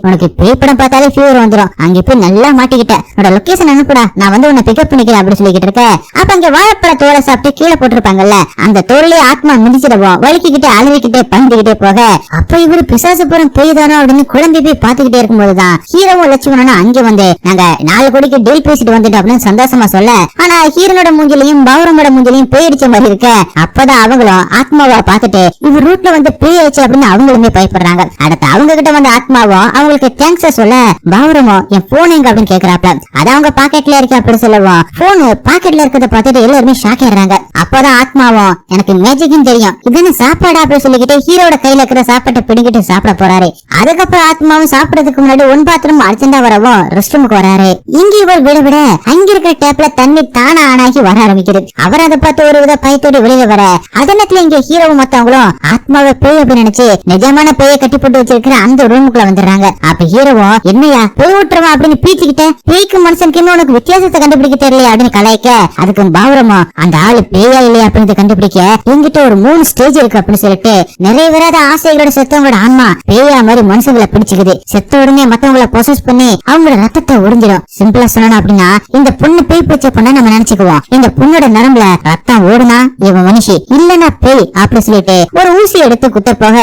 உனக்கு பேய் படம் பார்த்தாலே ஃபீவர் வந்துரும், அங்க போய் நல்லா மாட்டிக்கிட்ட என்னோட லொகேஷன் அனுப்புடா நான் வந்து உன்னை பிக்கப் பண்ணிக்கிறேன் அப்படின்னு சொல்லிக்கிட்டு இருக்க. அப்ப அங்க வாழைப்பழ தோலை சாப்பிட்டு கீழே போட்டிருப்பாங்கல்ல அந்த தோல்லே ஆத்மா மிதிச்சிடவும் வலிக்கிட்டே அழுவிக்கிட்டே பயந்துகிட்டே போக அப்ப இவரு பிசாசுபுரம் போய்தானோ அப்படின்னு குழம்பி போய் பாத்துக்கிட்டே இருக்கும்போதுதான் ஹீரோவும் லட்சுமணனும் அங்க வந்து நாங்க 4 கோடிக்கு டீல் பேசிட்டு வந்துட்டோம் அப்படின்னு சந்தோஷமா சொல்ல ஆனா ஹீரோனோட மூஞ்சிலையும் பௌரமோட மூஞ்சிலையும் பேயடிச்ச மாதிரி இருக்க. அப்பதான் அவங்களும் ஆத்மாவை பாத்துட்டு இவர் ரூட்ல வந்து பேயாச்சு அப்படின்னு அவங்களுமே பயப்படுறாங்க. அடுத்து அவங்க கிட்ட வந்து ஆத்மாவும் அவங்களுக்கு தேங்க்ஸ் சொல்ல பௌரமோ என் போன் எங்க அப்படின்னு கேக்குறாப்ல. அதான் அவங்க பாக்கெட்ல இருக்கு அப்படின்னு சொல்லவும் போன் பாக்கெட்ல இருக்கிறத பார்த்துட்டு எல்லாருமே ஷாக் ஆயிடுறாங்க. அப்பதான் ஆத்மாவும் எனக்கு மேஜிக்னு தெரியும் இதுன்னு சாப்பாடு அப்படின்னு சொல்லிக்கிட்டு ஹீரோட கையில இருக்கிற சாப்பாட்டை பிடிக்கிட்டு சாப்பிட போறாரு. அதுக்கப்புறம் ஆத்மாவும் சாப்பிடறதுக்கு முன்னாடி ஒன் பாத்ரூம் அர்ஜென்டா வரவும் ரெஸ்ட் ரூமுக்கு வராரு. இங்க இவர் விட விட அங்க இருக்கிற டேப்ல தண்ணி தானா ஆனாகி வர ஆரம்பிக்குது. அவர் அதை பார்த்து ஒரு வித பயத்தோடு வெளியில வர அதனத்துல இங்க ஹீரோவும் மத்தவங்களும் ஆத்மாவை பேய் அப்படின்னு நினைச்சு நிஜமான பேயை கட்டி போட்டு வச்சிருக்கிற அந்த ரூமுக்குள்ள வந்துடுறாங்க. அப்ப ஹீரோவும் என்னையா பேய் விட்டுருவா அப்படின்னு பீச்சிக்கிட்ட பேய்க்கு மனுஷனுக்கு உனக்கு வித்தியாசத்தை கண்டுபிடிக்க தெரியல அப்படின்னு கலாய்க்க அதுக்கு பௌரமோ அந்த ஆளு பேயா இல்லையா அப்படின்னு கண்டுபிடிக்க என்கிட்ட ஒரு 3 ஸ்டேஜ் இருக்கு அப்படின்னு சொல்லிட்டு நிறைவேறாத ஆசைகளோட செத்தவங்களோட ஆன்மா பேயா மாதிரி மனுஷங்களை பிடிச்சுக்குது. செத்த உடனே மத்தவங்களை ப்ரொசஸ் பண்ணி அவங்களோட ரத்தத்தை உறிஞ்சிடும். சிம்பிளா சொல்லணும் அப்படின்னா இந்த பொண்ணு பேய் பிடிச்ச பொண்ண நம்ம நினைச்சுக்குவோம். இந்த பொண்ணோட நரம்புல ரத்தம் ஓடுனா இவன் மனுஷி இல்லன்னா பேய் அப்படி சொல்லிட்டு ஒரு ஊசி எடுத்து குத்த போக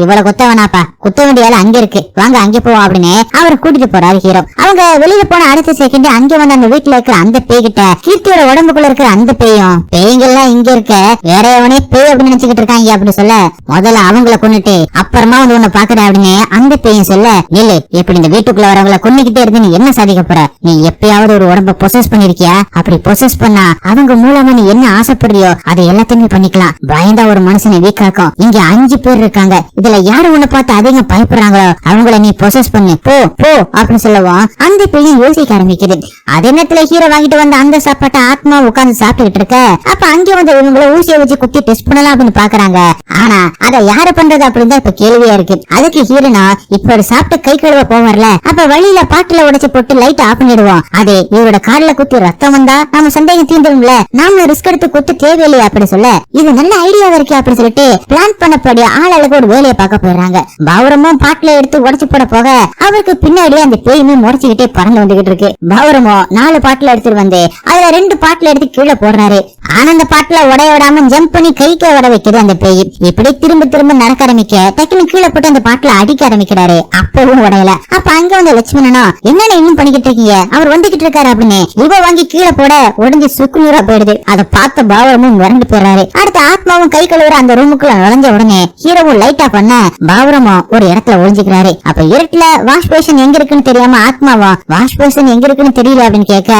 இவ்வளவு குத்த வேணாப்பா குத்த வேண்டிய வேலை அங்க இருக்கு வாங்க அங்க போவோம் அப்படின்னு அவரை கூட்டிட்டு போறாரு ஹீரோ. அவங்க வெளியில போன அடுத்த செகண்ட் அங்க வந்து அந்த வீட்டுல இருக்கிற அந்த பேய் கிட்ட கீர்த்தியோட உடம்புக்குள்ள இருக்கிற அந்த பேயும் பேய்கள்லாம் இங்க இருக்க வேற எவனே பேய் அப்படின்னு நினைச்சுக்கிட்டு இருக்காங்க அப்படின்னு சொல்ல முதல்ல அவங்களை கொன்னுட்டு அப்புறமா வந்து உன்னை பாக்குற அப்படின்னு அந்த பேயும் சொல்ல இல்ல எப்படி இந்த வீட்டுக்குள்ள வரவங்களை கொன்னுகிட்டே இருந்து நீ என்ன சாதிக்க போற, நீ எப்பயாவது ஒரு உடம்ப பொசஸ் பண்ணிருக்கியா, அப்படி பொசஸ் பண்ணா அவங்க மூலமா நீ என்ன ஆசைப்படுறியோ அதை எல்லாத்தையுமே பண்ணிக்கலாம். பயந்தா ஒரு மனுஷனை வீக்காக்கும். இங்க 5 பேர் இருக்காங்க, இதுல யாரு உன்னை பார்த்து அதிகம் பயப்படுறாங்களோ அவங்கள நீ பொசஸ் பண்ணு போ போ அப்படின்னு சொல்லவும் அந்த பேயும் யோசிக்க ஆரம்பிக்குது. அதே நேரத்துல ஹீரோ வாங்கிட்டு வந்த அந்த சாப்பாட்டை ஆத்மா உட்கார்ந்து சாப்பிட்டுக்கிட்டு இருக்க. அப்ப அங்க வந்து இவங்களை ஊசியை வச்சு குத்தி டெஸ்ட் பண்ணலாம் அப்படின்னு பாக்குறாங்க. ஆனா அதை யாரு பண்றது அப்படின்னு தான் இப்ப கேள்வியா இருக்கு. அதுக்கு ஹீரோனா இப்ப ஒரு சாப்பிட்டு கை கழுவ போவார்ல அப்ப வழியில பாட்டில உடைச்சு போட்டு லைட் ஆஃப் பண்ணிடுவோம். அதே இவரோட கார்ல குத்தி ரத்தம் வந்தா நம்ம சந்தேகம் தீந்துரும்ல, நாம ரிஸ்க் எடுத்து குத்து தேவையில்லையா அப்படின்னு சொல்ல இது நல்ல ஐடியாவா இருக்கு அப்படின்னு சொல்லிட்டு பிளான் பண்ணப்படி ஆளுக்கு ஒரு வேலையை பார்க்க போயிடுறாங்க. பௌரமும் பாட்டில எடுத்து உடைச்சு போட போக அவருக்கு பின்னாடி அந்த பேயுமே முறைச்சுக்கிட்டே பறந்து வந்துகிட்டு இருக்கு. பௌரமோ 4 பாட்டில எடுத்துட்டு வந்து அதுல 2 பாட்டில எடுத்து கீழே போடுறாரு. ஆனா அந்த பாட்டில உடைய விடாம ஜம்ப் பண்ணி கைக்கே வர வைக்குது அந்த பேய். இப்படி திரும்ப திரும்ப நடக்க ஆரம்பிக்க டக்குனு கீழே போட்டு அந்த பாட்டில அடிக்க ஆரம்பிக்கிறாரு. அப்பவும் உடையல. அப்ப அங்க வந்து லட்சுமணனா என்னென்ன இன்னும் பண்ணிக்கிட்டு இருக்கீங்க, அவர் வந்துகிட்டு இருக்காரு அப்படின்னு இவ வாங்கி கீழே போட உடஞ்சி சுக்குநூறா போயிடுது. அதை பார்த்த பாவரமும் மிரண்டு போறாரு. அடுத்த ஆத்மாவும் கை கழுவுற அந்த ரூமுக்குள்ள நுழைஞ்ச உடனே ஹீரோவும் லைட்டா பண்ண பாவரமும் ஒரு இடத்துல ஒளிஞ்சுக்கிறாரு. அப்ப இருட்டுல வாஷ் பேஷன் எங்க இருக்குன்னு தெரியாம ஆத்மாவும் வாஷ் பேஷன் எங்க இருக்குன்னு தெரியல அப்படின்னு கேட்க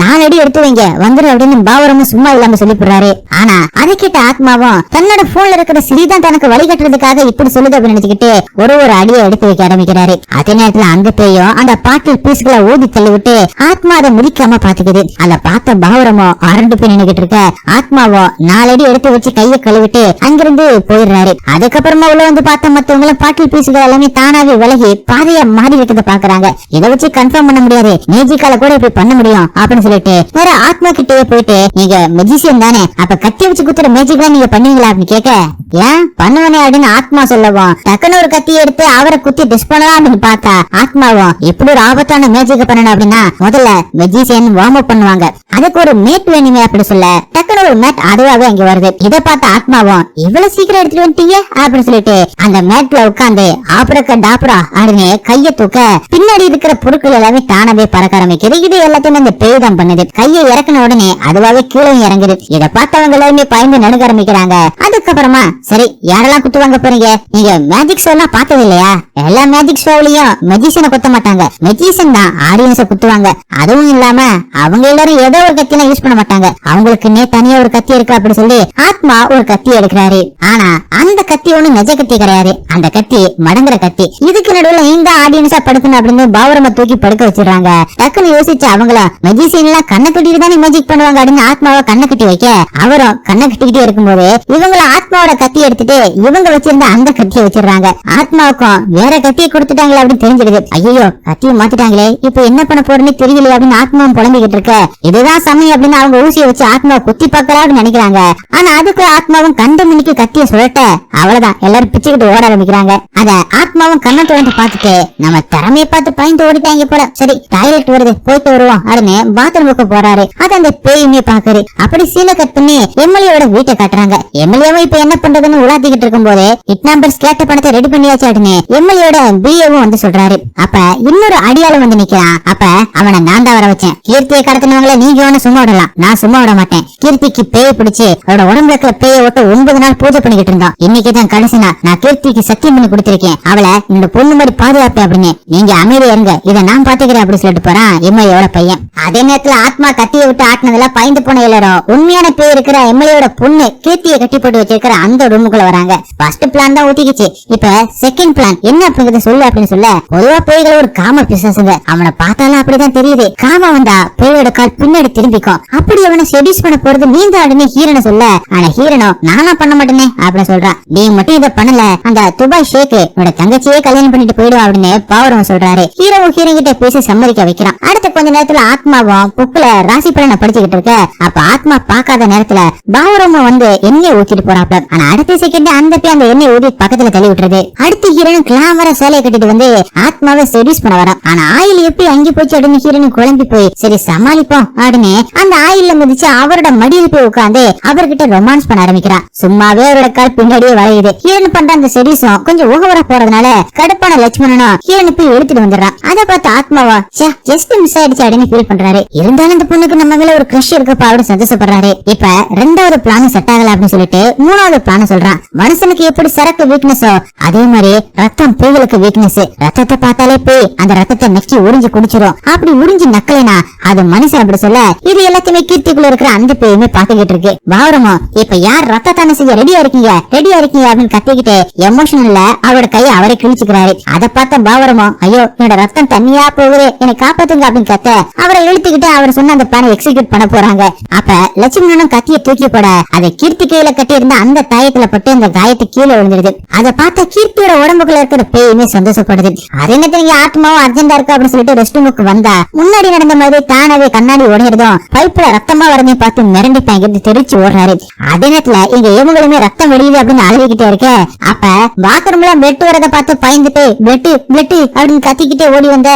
4 அடி எடுத்து வைங்க வந்துரு அப்படின்னு பாவரமும் சும்மா இல்லாம சொல்லி போடுறாரு. ஆனா அதை கேட்ட ஆத்மாவும் தன்னோட போன்ல இருக்கிற சிறிதான் தனக்கு வழிகட்டுறதுக்காக இப்படி சொல்லுது அப்படின்னு நினைச்சுக்கிட்டு ஒரு அடியை எடுத்து வைக்க ஆரம்பிக்கிறாரு. அதே நேரத்துல அந்த பேயும் அந்த பாட்டில் பீஸ்களை ஊதி தள்ளி விட்டு ஆத்மா அதை முடிக்காம பாத்துக்குது. அதை பார்த்த பாவரமோ அரண்டு போய் நினைக்கிட்டு இருக்க. ஆத்மாவோ 4 அடி எடுத்து வச்சு கையை கழுவிட்டு அங்கிருந்து போயிடுறாரு. அதுக்கப்புறமா உள்ள வந்து பார்த்த மத்தவங்க பாட்டில் பீசுகள் எல்லாமே தானாவே விலகி பாதையா மாறி இருக்கிறத பாக்குறாங்க. இதை வச்சு கன்ஃபார்ம் பண்ண முடியாது, மேஜிக்கால கூட இப்படி பண்ண முடியும் அப்படின்னு சொல்லிட்டு வேற ஆத்மா கிட்டே போயிட்டு, நீங்க மெஜிசியன் தானே, அப்ப கத்தி வச்சு குத்துற மேஜிக் தான் நீங்க பண்ணுவீங்களா அப்படின்னு கேட்க, ஏன் பண்ணுவனே அப்படின்னு ஆத்மா சொல்லவும், டக்குன்னு ஒரு கத்தி எடுத்து அவரை குத்தி டிஸ் பண்ணலாம் அப்படின்னு பார்த்தா ஆத்மாவும் இப்படி ஒரு ஆபத்தான மேஜிக் பண்ணணும் அப்படின்னா முதல்ல மெஜிசியன் வார்ம் அப் பண்ணுவாங்க, அதுக்கு ஒரு மேட் வேணுமே அப்படி சொல்ல டக்குன்னு ஒரு மேட் அதுவாவே அங்க வருது. இதை பார்த்த ஆத்மாவும் இவ்வளவு சீக்கிரம் எடுத்துட்டு வந்துட்டீங்க அப்படின்னு சொல்லிட்டு அந்த மேட்ல உட்காந்து ஆப்ரக்க டாப்ரா அப்படின்னு கைய தூக்க பின்னாடி இருக்கிற பொருட்கள் எல்லாமே தானாவே பறக்க ஆரம்பிக்குது. இது எல்லாத்தையும் அந்த பேய் தான் பண்ணுது. கையை இறக்குன உடனே அதுவாவே கீழே இறங்குது. இதை பார்த்தவங்க எல்லாருமே பயந்து நடுங்க ஆரம்பிக்கிறாங்க. அதுக்கப்புறமா சரி யாரெல்லாம் குத்து வாங்க போறீங்க, நீங்க மேஜிக் ஷோ எல்லாம் பார்த்தது இல்லையா, எல்லா மேஜிக் ஷோவிலையும் மெஜிஷியனை குத்த மாட்டாங்க, மெஜிஷியன் தான் ஆடியன்ஸ குத்துவாங்க. அதுவும் இல்லாம அவங்க எல்லாரும் ஏதோ ஒரு கத்தி யூஸ் பண்ண மாட்டாங்க, அவங்களுக்குன்னே தனியா ஒரு கத்தி இருக்கு அப்படி சொல்லி ஆத்மா ஒரு கத்தி எடுக்கிறாரு. ஆனா அந்த கத்தி ஒண்ணு நெஜ கத்தி கிடையாது, அந்த கத்தி மடங்குற கத்தி. இதுக்கு நடுவுல இந்த ஆடியன்ஸா படுக்கணும் அப்படின்னு பாவரமா தூக்கி படுக்க வச்சிடறாங்க. டக்குன்னு யோசிச்சு அவங்கள மெஜிஷியன் எல்லாம் கண்ணை கட்டிட்டு தானே மேஜிக் பண்ணுவாங்க அப்படின்னு ஆத்மாவை கண்ணை கட்டி வைக்க, அவரும் கண்ணை கட்டிக்கிட்டே இருக்கும்போது இவங்கள ஆத்மாவோட கத்தி எடுத்துட்டு இவங்க வச்சிருந்த அந்த கத்தியை வச்சிடறாங்க. ஆத்மாவுக்கும் வேற கத்தியை கொடுத்துட்டாங்களே அப்படின்னு தெரிஞ்சிருது. ஐயோ கத்தியை மாத்திட்டாங்களே, இப்ப என்ன பண்ண போறேன்னு தெரியலையே அப்படின்னு ஆத்மாவும் புலம்பிக்கிட்டு இருக்க, இதுதான் சமயம் அப்படின்னு அவங்க ஊசியை வச்சு ஆத்மாவை குத்தி பார்க்கலாம்னு நினைக்கிறாங்க. ஆனா அதுக்கு ஆத்மாவும் கண்ட மணிக்கு கத்திய சுழட்ட அவ்வளவுதான் எல்லாரும் பிச்சுக்கிட்டு ஓட ஆரம்பிக்கிறாங்க. அத ஆத்மாவும் கண்ணை தொடர்ந்து பார்த்துட்டு நம்ம திறமையை பார்த்து பயந்து ஓடிட்டாங்க போல, சரி டாய்லெட் வருது போயிட்டு வருவோம் அப்படின்னு பாத்ரூமுக்கு போறாரு. அது அந்த பேயுமே பாக்குது. அப்படி சீலை கட் பண்ணி எம்எல்ஏவோட வீட்டை காட்டுறாங்க. எம்எல்ஏவும் இப்ப என்ன பண்றதுன்னு உலாத்திக்கிட்டு இருக்கும் போது ஹிட் நம்பர்ஸ் கேட்ட பணத்தை ரெடி பண்ணியாச்சு அப்படின்னு எம்எல்ஏவோட பிஏவும் வந்து சொல்றாரு. அப்ப இன்னொரு அடியாளம் வந்து நிக்கிறான். அப்ப அவனை நான் தான் வர வச்சேன், கீர்த்தியை கடத்தினவங்கள நீங்க வேணா சும்மா விடலாம், நான் சும்மா விட மாட்டேன். கீர்த்திக்கு பேய் பிடிச்சு அவரோட உடம்புல இருக்கிற பேயை விட்டு 9 நாள் பூஜை பண்ணிக்கிட்டு இருந்தோம். இன்னைக்கு தான் கடைசி நாள். நான் கீர்த்திக்கு சத்தியம் பண்ணி கொடுத்திருக்கேன், அவளை இந்த பொண்ணு மாதிரி பாதுகாப்பேன் அப்படின்னு. நீங்க அமைதியா இருங்க, இதை நான் பாத்துக்கிறேன் அப்படி சொல்லிட்டு போறான் எம்எல்ஏவோட பையன். அதே நேரத்துல ஆத்மா கத்தியை விட்டு ஆட்டினதுல பயந்து போன எல்லாரும் உண்மையான பேய் இருக்கிற எம்எல்ஏவோட பொண்ணு கீர்த்தியை கட்டி போட்டு வச்சிருக்கிற அந்த ரூமுக்குள்ள வராங்க. ஃபர்ஸ்ட் பிளான் தான் ஊத்திக்கிச்சு, இப்ப செகண்ட் பிளான் என்ன அப்படிங்கறத சொல்லு அப்படின்னு சொல்ல, பொதுவா பேய்கள் ஒரு காம பிசாசுங்க, அவனை பார்த்தாலும் அப்படிதான் தெரியுது. காம வந்தா பேயோட கால் பின்னாடி திரும்பிக்கும், அப்படி அவனை செடியூஸ் பண்ண போறது நீங்க அப்படின்னு ஹீரனை சொல்ல, ஆனா ஹீரனோ நானா பண்ண மாட்டேனே அப்படின்னு சொல்றான். நீ மட்டும் இதை பண்ணல, அந்த துபாய் ஷேக்கு என்னோட தங்கச்சியே கல்யாணம் பண்ணிட்டு போயிடும் அப்படின்னு பவரும் சொல்றாரு. ஹீரோவும் ஹீரோன் கிட்ட பேசி சம்மதிக்க வைக்கிறான். அடுத்த கொஞ்ச நேரத்துல ஆத்மாவும் புக்ல ராசி பலனை படிச்சுக்கிட்டு இருக்க, அப்ப ஆத்மா பாக்காத நேரத்துல பாவரமும் வந்து எண்ணெய் ஊத்திட்டு போறாப்ல. ஆனா அடுத்த செகண்ட் அந்த எண்ணெய் ஊதி பக்கத்துல தள்ளி விட்டுறது. அடுத்து ஹீரோன் கிளாமரா சேலையை கட்டிட்டு வந்து ஆத்மாவை செடியூஸ் பண்ண வரான். ஆனா ஆயில் எப்படி அங்கி போச்சு அப்படின்னு ஹீரோன் குழம்பி போய் சரி சமாளிப்போம் அப்படின்னு அந்த ஆயில்ல மிதிச்சு அவரோட மடியில் போய் உட்காந்து அவர்கிட்ட ரொமான்ஸ் பண்ண ஆரம்பிக்கிறான். சும்மாவே அவரோட கால் பின்னாடியே வளையுது. ஹீரோன் பண்ற அந்த செடியூஸும் கொஞ்சம் ஓவரா போறதுனால கடுப்பான லட்சுமணனும் ஹீரோன் போய் எடுத்துட்டு வந்துடுறான். அதை பார்த்து ஆத்மாவா ஜஸ்ட் மிஸ் ஆயிடுச்சு அப்படின்னு ஃபீல் பண்றாரு. இருந்தாலும் அந்த பொண்ணுக்கு நம்ம மேல ஒரு கிரஷ் இருக்கப்பா அப்படின்னு சந்தோஷப்படுறாரு. இப்ப ரெண்டாவது பிளான் செட் ஆகல அப்படின்னு சொல்லிட்டு மூணாவது பிளான் சொல்றான். மனுஷனுக்கு எப்படி சரக்கு வீக்னஸோ அதே மாதிரி ரத்தம் பேய்களுக்கு வீக்னஸ். ரத்தத்தை பார்த்தாலே பேய் அந்த ரத்தத்தை நெக்ஸ்ட் உறிஞ்சு குடிச்சிடும். அப்படி உறிஞ்சு நக்கலைனா அது மனுஷன் அப்படி சொல்ல, இது எல்லாத்தையுமே கீர்த்திக்குள்ள இருக்கிற அந்த பேயுமே பாத்துக்கிட்டு இருக்கு. பாவரமோ இப்ப யார் ரத்தத்தான செய்ய ரெடியா இருக்கீங்க அப்படின்னு கத்திக்கிட்டு எமோஷனல்ல அவரோட கையை அவரை கிழிச்சுக்கிறாரு. அதை பார்த்த பாவரமோ ஐயோ என்னோட ரத்தம் தண்ணியா போகுது என்னை காப்பாத்துங்க அப்படின்னு கத்த அவரை இழுத்துக்கிட்டு அவர் சொன்ன அந்த பிளானை எக்ஸிக்யூட் பண்ண போறாங்க. அப்ப லட்சுமணனும் கத்தியை தூக்கி போட அதை கீர்த்தி கையில கட்டி இருந்த அந்த தாயத்துல பட்டு அந்த காயத்தை கீழே விழுந்துருது. அதை பார்த்த கீர்த்தியோட உடம்புக்குள்ள இருக்கிற பேயுமே சந்தோஷப்படுது. அதே நேரத்துல ஆத்மாவும் அர்ஜென்டா இருக்கு அப்படின்னு சொல்லிட்டு ரெஸ்ட் ரூமுக்கு வந்தா முன்னாடி நடந்த மாதிரி தானாவே கண்ணாடி உடையறதும் பைப்புல ரத்தமா வரமே பார்த்து மிரண்டி தாங்கிட்டு தெரிச்சு ஓடுறாரு. அதே நேரத்துல இங்க எவங்களுமே ரத்தம் வெளியுது அப்படின்னு அழுகிக்கிட்டே இருக்க, அப்ப பாத்ரூம்ல பிளட் வரத பார்த்து பயந்துட்டு பிளட் அப்படின்னு கத்திக்கிட்டே ஓடி வந்த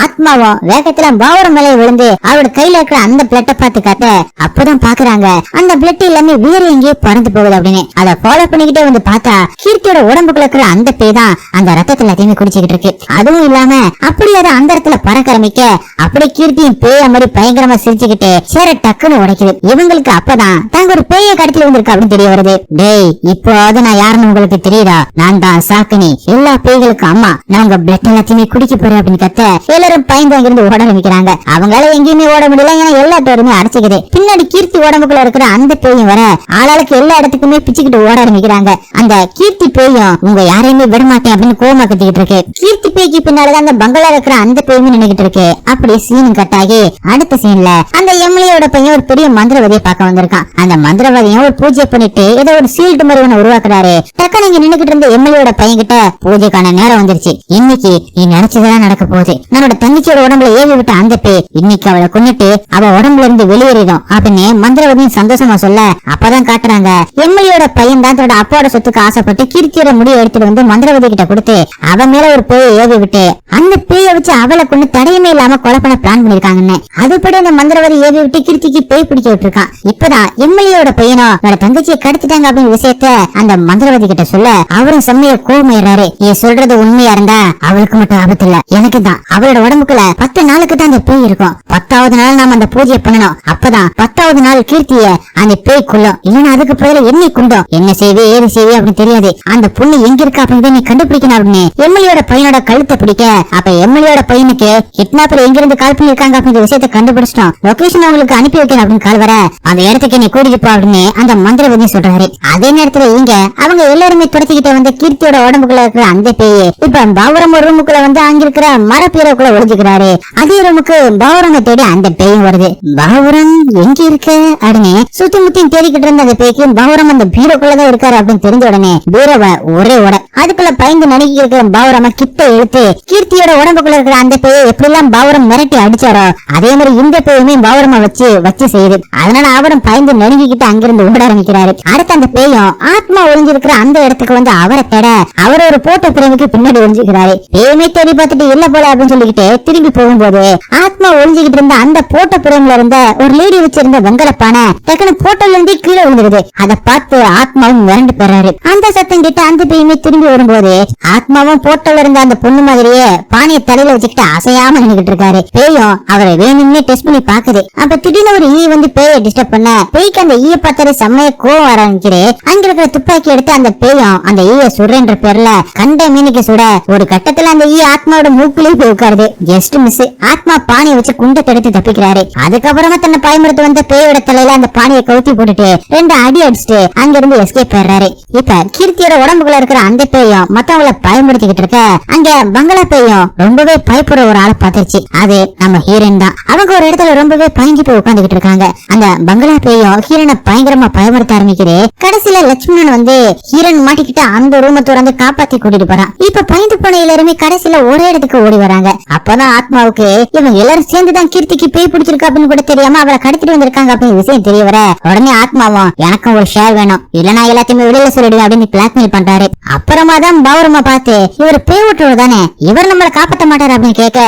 ஆத்மாவும் வேகத்துல பாவரம் மேலே விழுந்து அவரோட கையில இருக்கிற அந்த பிளட்டை பார்த்து கத்த, அப்பதான் பாக்குறாங்க அந்த பிளட் எல்லாமே வேற எங்கேயோ பறந்து போகுது அப்படின்னு. அதை ஃபாலோ பண்ணிக்கிட்டே வந்து பார்த்தா கீர்த்தியோட உடம்புக்குள்ள இருக்கிற அந்த பேய் தான் அந்த ரத்தத்துல எல்லாத்தையுமே குடிச்சுக்கிட்டு இருக்கு. அதுவும் இல்லாம அப்படி அதை அந்த இடத்துல பறக்க ஆரம்பிக்க அப்படி கீர்த்தியும் பேய மாதிரி பயங்கரமா சிரிச்சுக்கிட்டு சேர டக்குன்னு உடைக்குது. இவங்களுக்கு அப்பதான் தாங்க ஒரு பேய கடத்தில வந்திருக்கு அப்படின்னு தெரிய வருது. டேய் இப்போது நான் யாருன்னு உங்களுக்கு தெரியுதா, நான் தான் சாக்கினி, எல்லா பேய்களுக்கும் அம்மா, நான் உங்க பிளட் எல்லாத்தையுமே குடிக்க போறேன் அப்படின்னு கத்த எல்லாரும் பயந்து அங்கிருந்து ஓட ஆரம்பிக்கிறாங்க. அவங்களால எங்கேயுமே ஓட முடியல, ஏன்னா எல்லா டோருமே அடைச்சுக்குது. பின்னாடி கீர்த்தி உடம்புக்குள்ள இருக்கிற அந்த பேயும் வர ஆளாளுக்கு எல்லா இடத்துக்குமே பிச்சுக்கிட்டு ஓட ஆரம்பிக்கிறாங்க. அந்த கீர்த்தி பேயும் உங்க யாரையுமே விட மாட்டேன் அப்படின்னு கோமா கத்திக்கிட்டு இருக்கு. கீர்த்தி பேய்க்கு பின்னாலதான் அந்த பங்களா இருக்கிற அந்த பேயுமே நினைக்கிட்டு இருக்கு. அப்படி சீன் கட் ஆகி அடுத்த சீன்ல அந்த எம்எல்ஏவோட பையன் ஒரு பெரிய மந்திரவாதியை பார்க்க வந்திருக்கான். அந்த மந்திரவாதியும் ஒரு பூஜை பண்ணிட்டு ஏதோ ஒரு சீல்டு மாதிரி ஒண்ணு உருவாக்குறாரு. டக்குனு இங்க நின்னுகிட்டு இருந்த எம்எல்ஏட பையன் கிட்ட பூஜைக்கான நேரம் வந்துருச்சு. இன்னைக்கு நீ நினைச்சதெல்லாம் நடக்க போகுது. நம்மளோட தங்கச்சியோட உடம்புல ஏவி விட்ட அந்த பேய் இன்னைக்கு அவளை கொன்னுட்டு அவ உடம்புல இருந்து வெளியேறிடும் அப்படின்னு மந்திரவதியும் சந்தோஷமா சொல்ல, அப்பதான் காட்டுறாங்க எம்எல்ஏட பையன் தான் தன்னோட அப்பாவோட சொத்துக்கு ஆசைப்பட்டு கீர்த்தியோட முடிய எடுத்துட்டு வந்து மந்திரவதி கிட்ட கொடுத்து அவ மேல ஒரு பேயை ஏவி விட்டு அந்த பேயை வச்சு அவளை கொண்டு தடையுமே இல்லாம கொலை பண்ண பிளான் பண்ணிருக்காங்கன்னு. அதுபடி அந்த மந்திரவதி ஏவி விட்டு கீர்த்திக்கு பேய் பிடிக்க விட்டுருக்கான். இப்பதான் எம்எல்ஏட பையனோ அவளோட தங்கச்சியை கடத்திட்டாங்க அப்படின்னு விஷயத்த அந்த மந்திரவதி கிட்ட சொல்ல அவரும் செம்மைய கோவமாயிடுறாரு. நீ சொல்றது உண்மையா இருந்தா அவளுக்கு மட்டும் ஆபத்து இல்ல, எனக்கு தான். அவளோட உடம்புக்குள்ள 10 நாளுக்கு தான் அந்த பேய் இருக்கும். 10வது நாள் நாம அந்த பூஜையை பண்ணணும். அப்பதான் 10வது நாள் கீர்த்திய அந்த பேய் கொல்லும். இல்லன்னா அதுக்கு பதில என்னை குண்டும். என்ன செய்வே ஏது செய்வே அப்படின்னு தெரியாது. அந்த பொண்ணு எங்க இருக்கா அப்படின்னு நீ கண்டுபிடிக்கணும் அப்படின்னு எம்எல்ஏட பையனோட கழுத்தை பிடிக்க, அப்ப எம்எல்ஏட பையனுக்கு கிட்னாப்பர் எங்க இருந்து கால் பண்ணிருக்காங்க அப்படிங்கிற விஷயத்தை கண்டுபிடிச்சிட்டோம். லொகேஷன் அவங்களுக்கு அனுப்பி வைக்கணும் அப்படின்னு கால் வர அந்த இடத்துக்கு நீ கூட்டிட்டு போ அப்படின்னு அந்த மந்திரவதி சொல்றாரு. அதே நேரத்துல இங்க அவங்க எல்லாருமே துரத்திக்கிட்ட வந்து கீர்த்தியோட உடம்புக்குள்ள இருக்கிற அந்த பேய் இப்ப பாவரம் ஒரு ரூமுக்குள்ள வந்து அங்க இருக்கிற மரப்பீரக்குள்ள ஒழிஞ்சுக்கிறாரு. அதே ரூமுக்கு பாவரங்க தேடி அந்த பேயும் வருது. பாவரம் எங்க இருக்கு அப்படின்னு சுத்தி முத்தி தேடிக்கிட்டு இருந்த அந்த பேய்க்கு பாவரம் அந்த பீரோக்குள்ளதான் இருக்காரு அப்படின்னு தெரிஞ்ச உடனே பீரோவை ஒரே உட அதுக்குள்ள பயந்து நடுங்கி இருக்கிற பாவரமா கிட்ட இழுத்து கீர்த்தியோட உடம்புக்குள்ள இருக்கிற அந்த பேயை எப்படி எல்லாம் பாவரம் மிரட்டி அடிச்சாரோ அதே மாதிரி இந்த பேயுமே பாவரமா வச்சு செய்யுது. அதனால அவரும் பயந்து நடுங்கிக்கிட்டு அங்கிருந்து ஓட ஆரம்பிக்கிறாரு. அடுத்து அந்த பேயும் ஆத்மா ஒளிஞ்சிருக்கிற அந்த இடத்துக்கு வந்து அவரை தேட அவர் ஒரு போட்டோ பிரேமுக்கு பின்னாடி ஒளிஞ்சுக்கிறாரு. பேயுமே தேடி பார்த்துட்டு இல்ல போல அப்படின்னு சொல்லிக்கிட்டு திரும்பி போகும்போது ஆத்மா ஒளிஞ்சுக்கிட்டு இருந்த அந்த போட்டோ பிரேம்ல இருந்த ஒரு லேடி வச்சிருந்த வெங்கலப்பான டக்குனு போட்டோல இருந்து கீழே விழுந்துருது. அதை பார்த்து ஆத்மாவும் மிரண்டு போறாரு. அந்த சத்தம் கிட்ட அந்த பேயுமே திரும்பி வரும்போது ஆத்மாவும் போட்டோல இருந்த அந்த பொண்ணு மாதிரியே பானையை தலையில வச்சுக்கிட்டு அசையாம நின்னுகிட்டு இருக்காரு. பேயும் அவரை வேணும்னே டெஸ்ட் பண்ணி பாக்குது. அப்ப திடீர்னு ஒரு ஈ வந்து பேயை டிஸ்டர்ப் பண்ண பேய்க்கு அந்த ஈய பார்த்தாலே செம்மைய கோவம் வர ஆரம்பிக்கிறே. அங்க இருக்கிற துப்பாக்கி எடுத்து அந்த பேயும் அந்த ஈய சுடுறன்ற பேர்ல கண்ட மீனுக்கு சுட ஒரு கட்டத்துல அந்த ஈ ஆத்மாவோட மூக்குலயே போய் உட்காருது. Just miss. ஆத்மா பானையை வச்சு குண்டை தடுத்து தப்பிக்கிறாரு. அதுக்கப்புறமா தன்னை பயமுறுத்து வந்த பேயோட தலையில அந்த பானையை கவுத்தி போட்டுட்டு 2 அடி அடிச்சுட்டு அங்க இருந்து எஸ்கேப் ஆயிடுறாரு. இப்ப கீர்த்தியோட உடம்புக்குள்ள இருக்கிற அந்த பேயும் மத்தவங்களை பயன்படுத்திக்கிட்டு இருக்க அங்க பங்களா பேயும் ரொம்பவே பயப்படுற ஒரு ஆளை பாத்துருச்சு. அது நம்ம ஹீரோயின் தான். அவங்க ஒரு இடத்துல ரொம்பவே பயங்கி போய் உட்காந்துக்கிட்டு இருக்காங்க. அந்த பங்களா பேயும் ஹீரோனை பயங்கரமா பயமுறுத்த ஆரம்பிக்குது. கடைசியில லட்சுமணன் வந்து ஹீரோயின் மாட்டிக்கிட்டு அந்த ரூமை திறந்து காப்பாத்தி கூட்டிட்டு போறான். இப்ப பயந்து போன எல்லாருமே கடைசியில ஒரே இடத்துக்கு ஓடி வராங்க. அப்பதான் ஆத்மாவுக்கு இவங்க எல்லாரும் சேர்ந்துதான் கீர்த்திக்கு பேய் பிடிச்சிருக்கு அப்படின்னு கூட தெரியாம அவளை கடத்திட்டு வந்திருக்காங்க அப்படின்னு விஷயம் தெரிய வர உடனே ஆத்மாவும் எனக்கும் ஒரு ஷேர் வேணும் இல்லனா எல்லாத்தையுமே வெளியில சொல்லிடுவேன் அப்படின்னு பிளாக்மெயில் பண்றாரு. அப்புறமா தான் பாவரமா பார்த்து இவர் பேய் ஓட்டுறது தானே, இவர் நம்மளை காப்பாற்ற மாட்டாரு அப்படின்னு கேட்க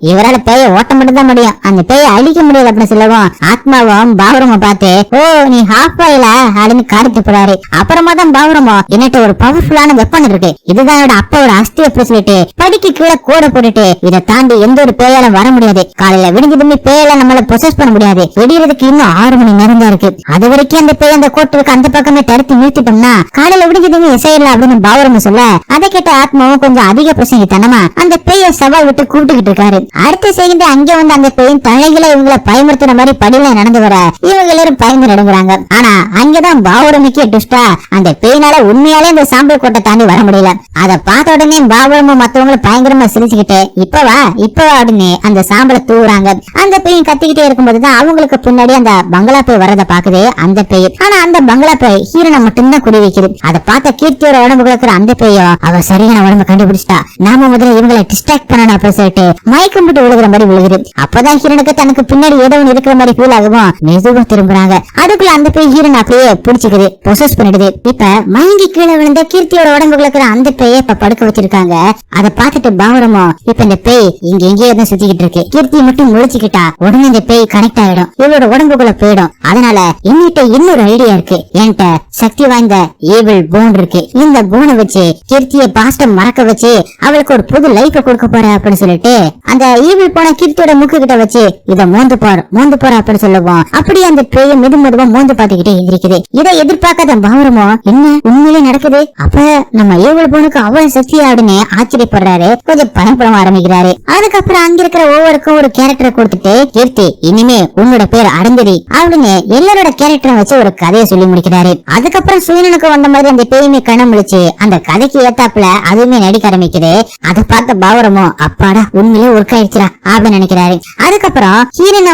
இவரால பேய ஓட்ட மட்டும் தான் முடியும், அந்த பேயை அழிக்க முடியாது அப்படின்னு சொல்லவும் ஆத்மாவும் பாவரமா பார்த்து ஓ நீ ஹாஃப் பாயில அப்படின்னு காரிட்டு போறாரு. அப்புறமா தான் பாவரமோ என்னட்ட ஒரு பவர்ஃபுல்லான வெப்பன் இருக்கு, இதுதான் என்னோட அப்பாவோட அஸ்தி அப்படி சொல்லிட்டு படிக்கு கீழே கோட போட்டுட்டு இதை தாண்டி எந்த ஒரு பேயால வர முடியாது, காலையில விடிஞ்சதுமே பேயால நம்மள பொசஸ் பண்ண முடியாது, வெடிக்கிறதுக்கு இன்னும் 6 மணி நேரம் தான் இருக்கு, அது வரைக்கும் அந்த பேய் அந்த கோட்டுக்கு அந்த பக்கமே தடுத்து நிறுத்திட்டோம்னா காலையில விடிஞ்சதுமே இசையில அப்படின்னு பாவரமா சொல்ல அதை கேட்ட ஆத்மாவும் கொஞ்சம் அதிக பிரசங்கித்தனமா அந்த பேயை சவால் விட்டு கூப்பிட்டுக்கிட்டு இருக்காரு. அடுத்த செகண்ட் அங்க வந்து அந்த பேயின் தலைகளை இவங்களை பயமுறுத்துற மாதிரி படியில நடந்து வர இவங்க எல்லாரும் பயந்து நடுங்குறாங்க. ஆனா அங்கதான் பாவரமிக்க டுஸ்டா அந்த பேயினால உண்மையாலே அந்த சாம்பல் கோட்டை தாண்டி வர முடியல. அதை பார்த்த உடனே பாவரமும் மத்தவங்களும் பயங்கரமா சிரிச்சுக்கிட்டு இப்பவா அப்படின்னு அந்த சாம்பலை தூவுறாங்க. அந்த பேயும் கத்திக்கிட்டே இருக்கும்போதுதான் அவங்களுக்கு பின்னாடி அந்த பங்களா பேய் வரத பாக்குது அந்த பேய். ஆனா அந்த பங்களா பேய் ஹீரோனை மட்டும்தான் குடி வைக்குது. அதை பார்த்த கீர்த்தியோட உடம்புல இருக்கிற அந்த பேயோ அவ சரியான உடம்பு கண்டுபிடிச்சிட்டா, நாம முதல்ல இவங்களை டிஸ்ட்ராக்ட் பண்ணணும் அப்படின்னு சொல்லிட்டு மயக்கம் போட்டு விழுகிற மாதிரி விழுகுது. அப்பதான் ஹீரோனுக்கு தனக்கு பின்னாடி ஏதோ ஒன்று இருக்கிற மாதிரி ஃபீல் ஆகும். மெதுவா திரும்புறாங்க. அதுக்குள்ள அந்த பேய் ஹீரோன் அப்படியே பிடிச்சிக்குது, பொசஸ் பண்ணிடுது. இப்ப மயங்கி கீழே விழுந்த கீர்த்தியோட உடம்புல இருக்கிற அந்த பேயை இப்ப படுக்க வச்சிருக்காங்க. அதை பார்த்துட்டு பாவரமோ இப்ப இந்த பேய் இங்க எங்கேயோ தான் சுத்திக்கிட்டு இருக்கு, கீர்த்தி மட்டும் முழிச்சுக்கிட்டா உடனே இந்த பேய் கனெக்ட் ஆயிடும், இவளோட உடம்புக்குள்ள போயிடும். அதனால என்கிட்ட இன்னொரு ஐடியா இருக்கு, என்கிட்ட சக்தி வாய்ந்த ஈவில் போன் இருக்கு, இந்த போனை வச்சு கீர்த்திய பாஸ்ட மறக்க வச்சு அவளுக்கு ஒரு புது லைஃப் கொடுக்க போற அப்படின்னு சொல்லிட்டு அந்த ஈவில் போன கீர்த்தியோட மூக்கு கிட்ட வச்சு இத மோந்து போற அப்படின்னு சொல்லுவோம். அப்படி அந்த பேய மெதுவா மோந்து பாத்துக்கிட்டே எந்திரிக்குது. இதை எதிர்பார்க்காத பாவரமோ என்ன உண்மையிலே நடக்குது, அப்ப நம்ம ஈவில் போனுக்கு அவ்வளவு சக்தி ஆடுன்னு ஆச்சரியப்படுறாரு, கொஞ்சம் பயப்பட ஆரம்பிக்கிறாரு. அதுக்கப்புறம் அங்க இருக்கிற ஒவ்வொருக்கும் ஒரு கேரக்டரை கொடுத்துட்டு கீர்த்தி இனிமே உன்னோட பேர் அடந்திரி அப்படின்னு எல்லாரோட கேரக்டரை வச்சு ஒரு கதையை சொல்லி முடிக்கிறாரு. அதுக்கப்புறம் சூரியனுக்கு வந்த மாதிரி அந்த பேயுமே கண்ணம் முழிச்சு அந்த கதைக்கு ஏத்தாப்புல அதுவுமே நடிக்க ஆரம்பிக்குது. அதை பார்த்த பாவரமும் அப்பாடா உண்மையிலே ஒர்க் ஆயிடுச்சுடா அப்படின்னு நினைக்கிறாரு. அதுக்கப்புறம் ஹீரோனை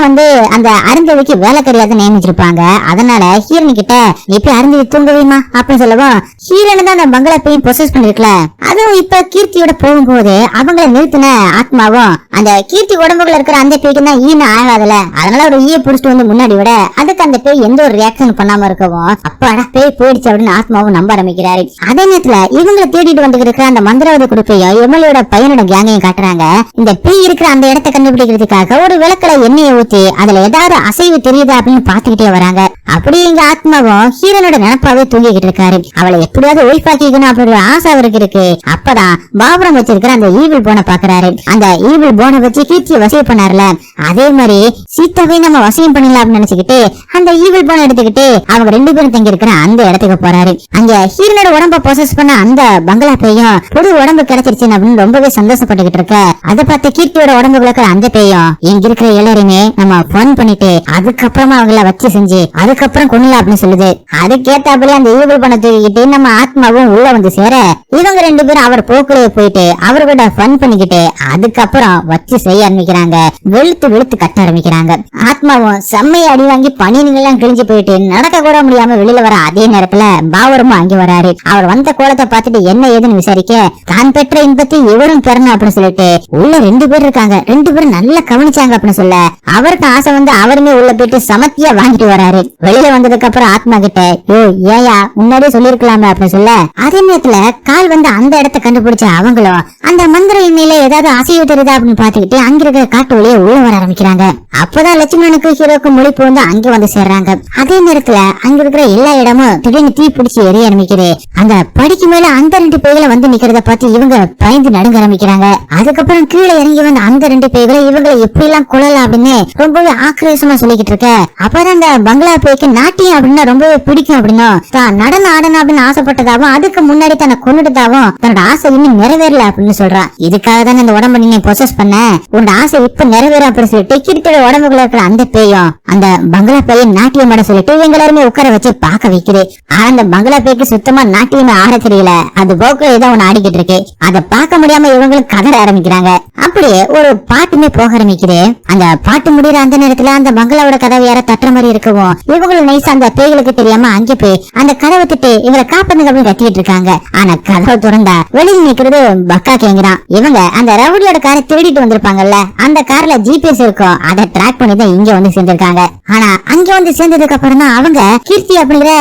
அந்த அருந்ததிக்கு வேலைக்காரியாக நியமிச்சிருப்பாங்க. அதனால ஹீரோன் கிட்ட இப்ப அருந்ததி தூங்குவீமா அப்படின்னு சொல்லவும் ஹீரோன் தான் அந்த பங்களா போய் பொசஸ் பண்ணிருக்கல. அதுவும் இப்ப கீர்த்தியோட போகும்போது அவங்களை நிறுத்தின ஆத்மாவும் அந்த கீர்த்தி உடம்புல இருக்கிற அந்த பேய்க்கு தான் ஈன ஆகாதுல, அதனால ஒரு ஈய புடிச்சிட்டு முன்னாடி விட அதுக்கு அந்த பேய் எந்த ஒரு ரியாக்ஷன் பண்ணாம இருக்கவும் அப்பாடா பேய் போயிடுச்சு அப்படின்னு ஆத்மாவும் நம்ப ஆரம்பிக்கிறாரு. அதே நேரத்துல இவங்களை தேடிட்டு வந்து இருக்கிற அந்த மந்திரவாத குரூப்பையும் எம்எல்ஏட பையனோட கேங்கையும் காட்டுறாங்க. இந்த பேய் இருக்கிற அந்த இடத்தை கண்டுபிடிக்கிறதுக்காக ஒரு விளக்குல எண்ணெயை ஊத்தி அதுல ஏதாவது அசைவு தெரியுதா அப்படின்னு பாத்துக்கிட்டே வராங்க. அப்படி இங்க ஆத்மாவும் ஹீரோனோட நினைப்பாவே தூங்கிக்கிட்டு இருக்காரு. அவளை எப்படியாவது ஒய்ஃபாக்கிக்கணும் அப்படின்ற ஆசை அவருக்கு இருக்கு. அப்பதான் பாபுரம் வச்சிருக்கிற அந்த ஈவில் போனை பாக்குறாரு. அந்த ஈவில் போனை வச்சு கீர்த்தியை வசியம் பண்ணாருல, அதே மாதிரி சீதாவை நம்ம வசியம் பண்ணலாம் அப்படின்னு நினைச்சுக்கிட்டு அந்த ஈவில் போனை எடுத்துக்கிட்டு அவங்க 2 பேரும் தங்கி இருக்கிற அந்த இடத்துக்கு போறாரு. அங்க ஹீரோனோட உடம்ப பொசஸ் பண்ண அந்த பங்களா பேயும் புது உடம்பு கிடைச்சிருச்சு அப்படின்னு ரொம்பவே சந்தோஷப்பட்டுக்கிட்டு இருக்க. அதை பார்த்து கீர்த்தியோட உடம்புல இருக்கிற அந்த பேயும் இங்க இருக்கிற எல்லாருமே நம்ம போன் பண்ணிட்டு அதுக்கப்புறமா அவங்கள வச்சு செஞ்சு அதுக்கப்புறம் கொள்ளலாம் அப்படின்னு சொல்லுது. அதுக்கேத்தாப்புல அந்த ஈவில் போனை தூக்கிக்கிட்டு நம்ம ஆத்மாவும் உள்ள வந்து சேர இவங்க 2 பேரும் அவர் போக்குலயே போயிட்டு அவர்கிட்ட ஃபன் பண்ணிக்கிட்டு அதுக்கப்புறம் வச்சு செய்ய ஆரம்பிக்கிறாங்க. வெளுத்து கட்ட ஆரம்பிக்கிறாங்க. ஆத்மாவும் செம்மையை அடி வாங்கி பணியெல்லாம் கிழிஞ்சு போயிட்டு நடக்க கூட முடியாம வெளியில வர அதே நேரத்துல பாவரமும் அங்கே வராரு. அவர் வந்த கோலத்தை பார்த்துட்டு என்ன ஏதுன்னு விசாரிக்க தான் பெற்ற இன்பத்தை இவரும் பெறணும் அப்படின்னு சொல்லிட்டு உள்ள 2 பேர் இருக்காங்க. 2 பேரும் நல்லா கவனிச்சாங்க அப்படின்னு சொல்ல அவருக்கு ஆசை அவருமே உள்ள போயிட்டு சமத்தியா வாங்கிட்டு வராரு. வெளியில வந்ததுக்கு அப்புறம் ஆத்மா கிட்ட யோ ஏயா முன்னாடியே சொல்லிருக்கலாமே அப்படின்னு சொல்ல அதே நேரத்துல கால் அந்த இடத்தை கண்டுபிடிச்ச அவங்களும் அந்த மந்திர எண்ணெயில ஏதாவது அசைவு தெரியுதா அப்படின்னு பாத்துக்கிட்டு அங்க இருக்கிற காட்டு வழியே உள்ள வர ஆரம்பிக்கிறாங்க. அப்பதான் லட்சுமணனுக்கு ஹீரோக்கு மொழிப்பு அங்க வந்து சேர்றாங்க. அதே நேரத்துல அங்க இருக்கிற எல்லா இடமும் திடீர்னு தீ பிடிச்சி எரிய ஆரம்பிக்குது. அந்த படிக்கு மேல அந்த 2 பேய்களை நிக்கிறத பார்த்து இவங்க பயந்து நடுங்க ஆரம்பிக்கிறாங்க. அதுக்கப்புறம் கீழே இறங்கி அந்த 2 பேய்களை இவங்களை எப்படி எல்லாம் கொள்ளலாம் அப்படின்னு ரொம்பவே ஆக்ரோஷமா சொல்லிக்கிட்டு இருக்க. அப்பதான் அந்த பங்களா பேய்க்கு நாட்டியம் அப்படின்னா ரொம்பவே பிடிக்கும் அப்படின்னும் தான் நடனம் ஆடணும் அப்படின்னு ஆசைப்பட்டதாவும் அதுக்கு முன்னாடி தன்னை கொண்டுட்டதாவும் தன்னோட ஆசை இன்னும் நிறைவேறல அப்படின்னு சொல்றான். இதுக்காக தானே அந்த உடம்பு நீங்க பொசஸ் பண்ண, உன்னோட ஆசை இப்ப நிறைவேற அப்படின்னு சொல்லிட்டு கிரித்தோட உடம்புக்குள்ள இருக்கிற அந்த பேயும் அந்த பங்களா பேயும் நாட்டியம் ஆட சொல்லிட்டு இவங்க எல்லாருமே உட்கார வச்சு பாக்க வைக்குது. ஆனா அந்த பங்களா பேய்க்கு சுத்தமா நாட்டியமே ஆட தெரியல. அது போக்குல ஏதோ ஒண்ணு ஆடிக்கிட்டு இருக்கு. அதை பார்க்க முடியாம இவங்களும் கதற ஆரம்பிக்கிறாங்க. அப்படியே ஒரு பாட்டுமே போக ஆரம்பிக்குது. அந்த பாட்டு முடிகிற அந்த நேரத்துல அந்த பங்களாவோட கதவை யார தட்டுற மாதிரி இருக்கவும் இவங்களும் நைசா அந்த பேய்களுக்கு தெரியாம அங்கே போய் அந்த கதவை திட்டு இவங்களை காப்பாத்துங்க அப்படின்னு கத்திட்டு இருக்காங்க. ஆனா கதவை திறந்தா வெளியில் நிக்கிறது பக்கா கேங்குறான். இவங்க அந்த ரவுடியோட காரை திருடிட்டு வந்திருப்பாங்கல்ல, அந்த கார்ல ஜிபிஎஸ் இருக்கும். அதை ட்ராக் பண்ணி தான் இங்க சேர்ந்திருக்காங்க. ஆனா அங்க சேர்ந்ததுக்கு அப்புறம் தான் அவங்க கீர்த்தி அப்படிங்கிற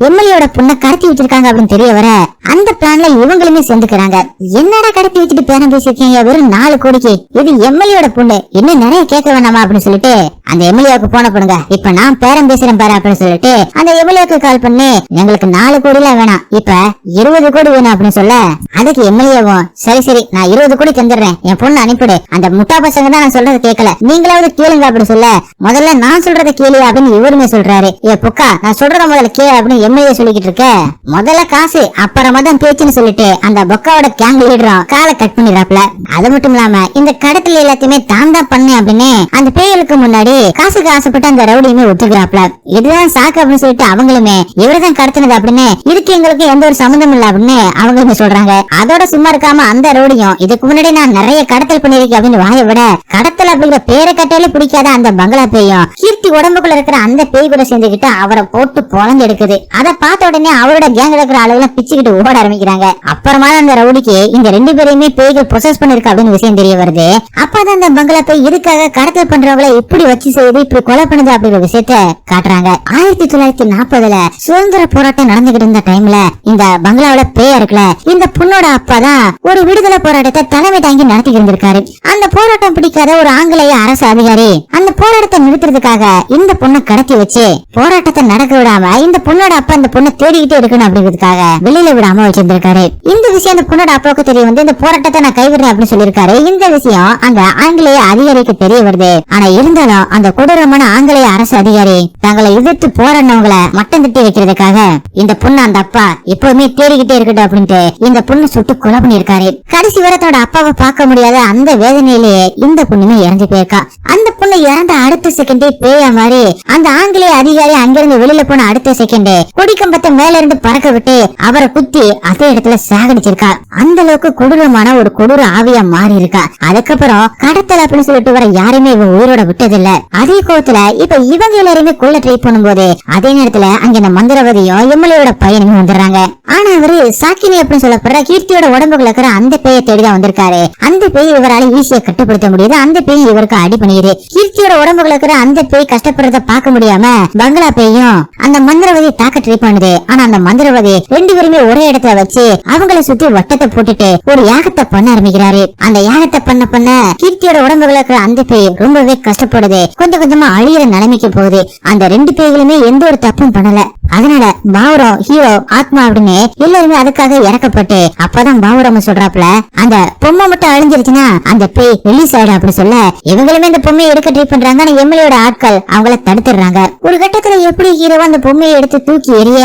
எம்எல்ஏட பொண்ணை கடத்தி வச்சிருக்காங்க அப்படின்னு தெரிய வர அந்த பிளான்ல இவங்களுமே சேர்ந்துக்கிறாங்க. என்னடா கடத்தி வச்சுட்டு பேரம் பேசிருக்கீங்க, வெறும் 4 கோடிக்கு, இது எம்எல்ஏட பொண்ணு, இன்னும் நிறைய கேட்க வேண்டாமா அப்படின்னு சொல்லிட்டு அந்த எம்எல்ஏக்கு போன பண்ணுங்க, இப்ப நான் பேரம் பேசுறேன் பாரு அப்படின்னு சொல்லிட்டு அந்த எம்எல்ஏக்கு கால் பண்ணி எங்களுக்கு 4 கோடி எல்லாம் வேணாம், இப்ப 20 கோடி வேணும் அப்படின்னு சொல்ல அதுக்கு எம்எல்ஏவும் சரி நான் 20 கோடி தந்துடுறேன், என் பொண்ணு அனுப்பிடு, அந்த முட்டா பசங்க தான் நான் சொல்றதை கேட்கல, நீங்களாவது கேளுங்க அப்படின்னு சொல்ல முதல்ல நான் சொல்றதை கேளு அப்படின்னு இவருமே சொல்றாரு. ஏ புக்கா நான் சொல்றத முதல்ல கேளு அப்படின்னு எம்எல்ஏ சொல்லிக்கிட்டு இருக்க, முதல்ல காசு அப்புறமா தான் பேச்சுன்னு சொல்லிட்டு அந்த பொக்காவோட கேங் லீடரும் காலை கட் பண்ணிடுறாப்ல. அது மட்டும் இல்லாம இந்த கடத்தல் எல்லாத்தையுமே தான் பண்ணேன் அப்படின்னு அந்த பேய்களுக்கு முன்னாடி காசுக்கு ஆசைப்பட்டு அந்த ரவுடியுமே ஒத்துக்கிறாப்ல. இதுதான் சாக்கு அப்படின்னு சொல்லிட்டு அவங்களுமே இவர்தான் கடத்தினது அப்படின்னு, இதுக்கு எங்களுக்கு எந்த ஒரு சம்மந்தம் இல்ல அப்படின்னு அவங்களுமே சொல்றாங்க. அதோட சும்மா இருக்காம அந்த ரவுடியும் இதுக்கு முன்னாடி நான் நிறைய கடத்தல் பண்ணிருக்கேன் அப்படின்னு வாய விட, கடத்தல் அப்படிங்கிற பேரை கட்டாலே பிடிக்காத அந்த பங்களா பேயும் கீர்த்தி உடம்புக்குள்ள இருக்கிற அந்த பேய் கூட சேர்ந்துகிட்டு அவரை போட்டு பொழந்து எடுக்குது. அதை பார்த்த உடனே அவரோட கேங் இருக்கிற ஆளுகளை பிச்சுக்கிட்டு ஓட ஆரம்பிக்கிறாங்க. அப்புறமா அந்த ரவுடிக்கு இந்த 2 பேரையுமே பேய்கள் பொசஸ் பண்ணிருக்க அப்படின்னு விஷயம் தெரிய வருது. அப்பதான் அந்த பங்களா பேய் இதுக்காக கடத்தல் பண்றவங்களை இப்படி வச்சு செய்து இப்படி கொலை பண்ணுது அப்படிங்கிற விஷயத்த காட்டுறாங்க. 1940 சுதந்திர போராட்டம் நடந்துகிட்டு இருந்த டைம்ல இந்த பங்களாவோட பேயா இருக்குல்ல, இந்த பொண்ணோட அப்பா தான் ஒரு விடுதலை போராட்டத்தை தலைமை தாங்கி நடத்தி இருந்திருக்காரு. அந்த போராட்டம் பிடிக்காத ஒரு ஆங்கிலேய அரசு அதிகாரி அந்த போராட்டத்தை நிறுத்துறதுக்காக இந்த பொண்ணை கடத்தி வச்சு போராட்டத்தை நடக்க விடாம இந்த பொண்ணோட அப்பா இந்த பொண்ணை தேடிக்கிட்டே இருக்கணும் அப்படிங்கிறதுக்காக வெளியில விடாம வச்சிருந்திருக்காரு. இந்த விஷயம் அந்த பொண்ணோட அப்பாவுக்கு தெரிய வந்து இந்த போராட்டத்தை நான் கைவிடுறேன் அப்படின்னு சொல்லியிருக்காரு. இந்த விஷயம் அந்த ஆங்கிலேய அதிகாரிக்கு தெரிய வருது. ஆனா இருந்தாலும் அந்த கொடூரமான ஆங்கிலேய அரசு அதிகாரி தங்களை எதிர்த்து போராடினவங்களை மட்டம் தட்டி வைக்கிறதுக்காக இந்த பொண்ணு அந்த அப்பா எப்பவுமே தேடிக்கிட்டே இருக்கட்டும் அப்படின்ட்டு இந்த பொண்ணு சுட்டு கொலை பண்ணிருக்காரு. கடைசி வரை தன்னோட அப்பாவை பார்க்க முடியாத அந்த வேதனையிலேயே இந்த பொண்ணுமே இறந்து போயிருக்கா. அந்த பொண்ணு இறந்த அடுத்த செகண்டே பேயா மாதிரி அந்த ஆங்கிலேய அதிகாரி அங்கிருந்து வெளியில போன அடுத்த செகண்டே கொடிக்கம்பத்தை மேல இருந்து பறக்க விட்டு அவரை குத்தி வெட்டி அதே இடத்துல சாகடிச்சிருக்கா. அந்த அளவுக்கு கொடூரமான ஒரு கொடூர ஆவியா மாறி இருக்கா. அதுக்கப்புறம் கடத்தல் அப்படின்னு சொல்லிட்டு வர யாருமே இவன் உயிரோட விட்டதில்ல. அதே கோவத்துல இப்ப இவங்க எல்லாருமே கொல்ல ட்ரை பண்ணும்போது அதே நேரத்துல அங்க இந்த மந்திரவாதியும் எம்எல்ஏவோட பையனுமே வந்துடுறாங்க. ஆனா அவரு சாக்கினி அப்படின்னு சொல்லப்படுற கீர்த்தியோட உடம்புக்குள்ள இருக்கிற அந்த பேயை தேடிதான் வந்திருக்காரு. அந்த பேய் இவரால் ஈஸியா கட்டுப்படுத்த முடியுது. அந்த பேய் இவருக்கு அடி பண்ணிடுது. கீர்த்தியோட உடம்புக்குள்ள இருக்கிற அந்த பேய் கஷ்டப்படுறத பார்க்க முடியாம பங்களா பேயும் அந்த மந்திரவாதி தாக்க ட்ரை பண்ணுது. ஆனா அந்த மந்திரவாதி 2 பேருமே ஒரே இடத்துல வச்சு அவங்கள சுத்தி வட்டத்தை போட்டுட்டு ஒரு யாகத்தை பண்ண ஆரம்பிக்கிறாரு. அந்த யாகத்தை பண்ண கீர்த்தியோட உடம்புக்குள்ள இருக்கிற அந்த பேய் ரொம்பவே கஷ்டப்படுது. கொஞ்சம் கொஞ்சமா அழியிற நிலைமைக்கு போகுது. அந்த 2 பேய்களுமே எந்த ஒரு தப்பும் பண்ணல. அதனால பாவரம் ஹீரோ ஆத்மா அப்படின்னு எல்லாருமே அதுக்காக இறக்கப்பட்டு அப்பதான் பாவரம் சொல்றாப்ல அந்த பொம்மை மட்டும் அழிஞ்சிருச்சுன்னா அந்த பேய் ரிலீஸ் ஆயிடும் அப்படி சொல்ல இவங்களுமே இந்த பொம்மையை எடுக்க ட்ரை பண்றாங்க. ஆனா எம்எல்ஏட ஆட்கள் அவங்கள தடுத்துடுறாங்க. ஒரு கட்டத்துல எப்படி ஹீரோவா அந்த பொம்மையை எடுத்து தூக்கி எறிய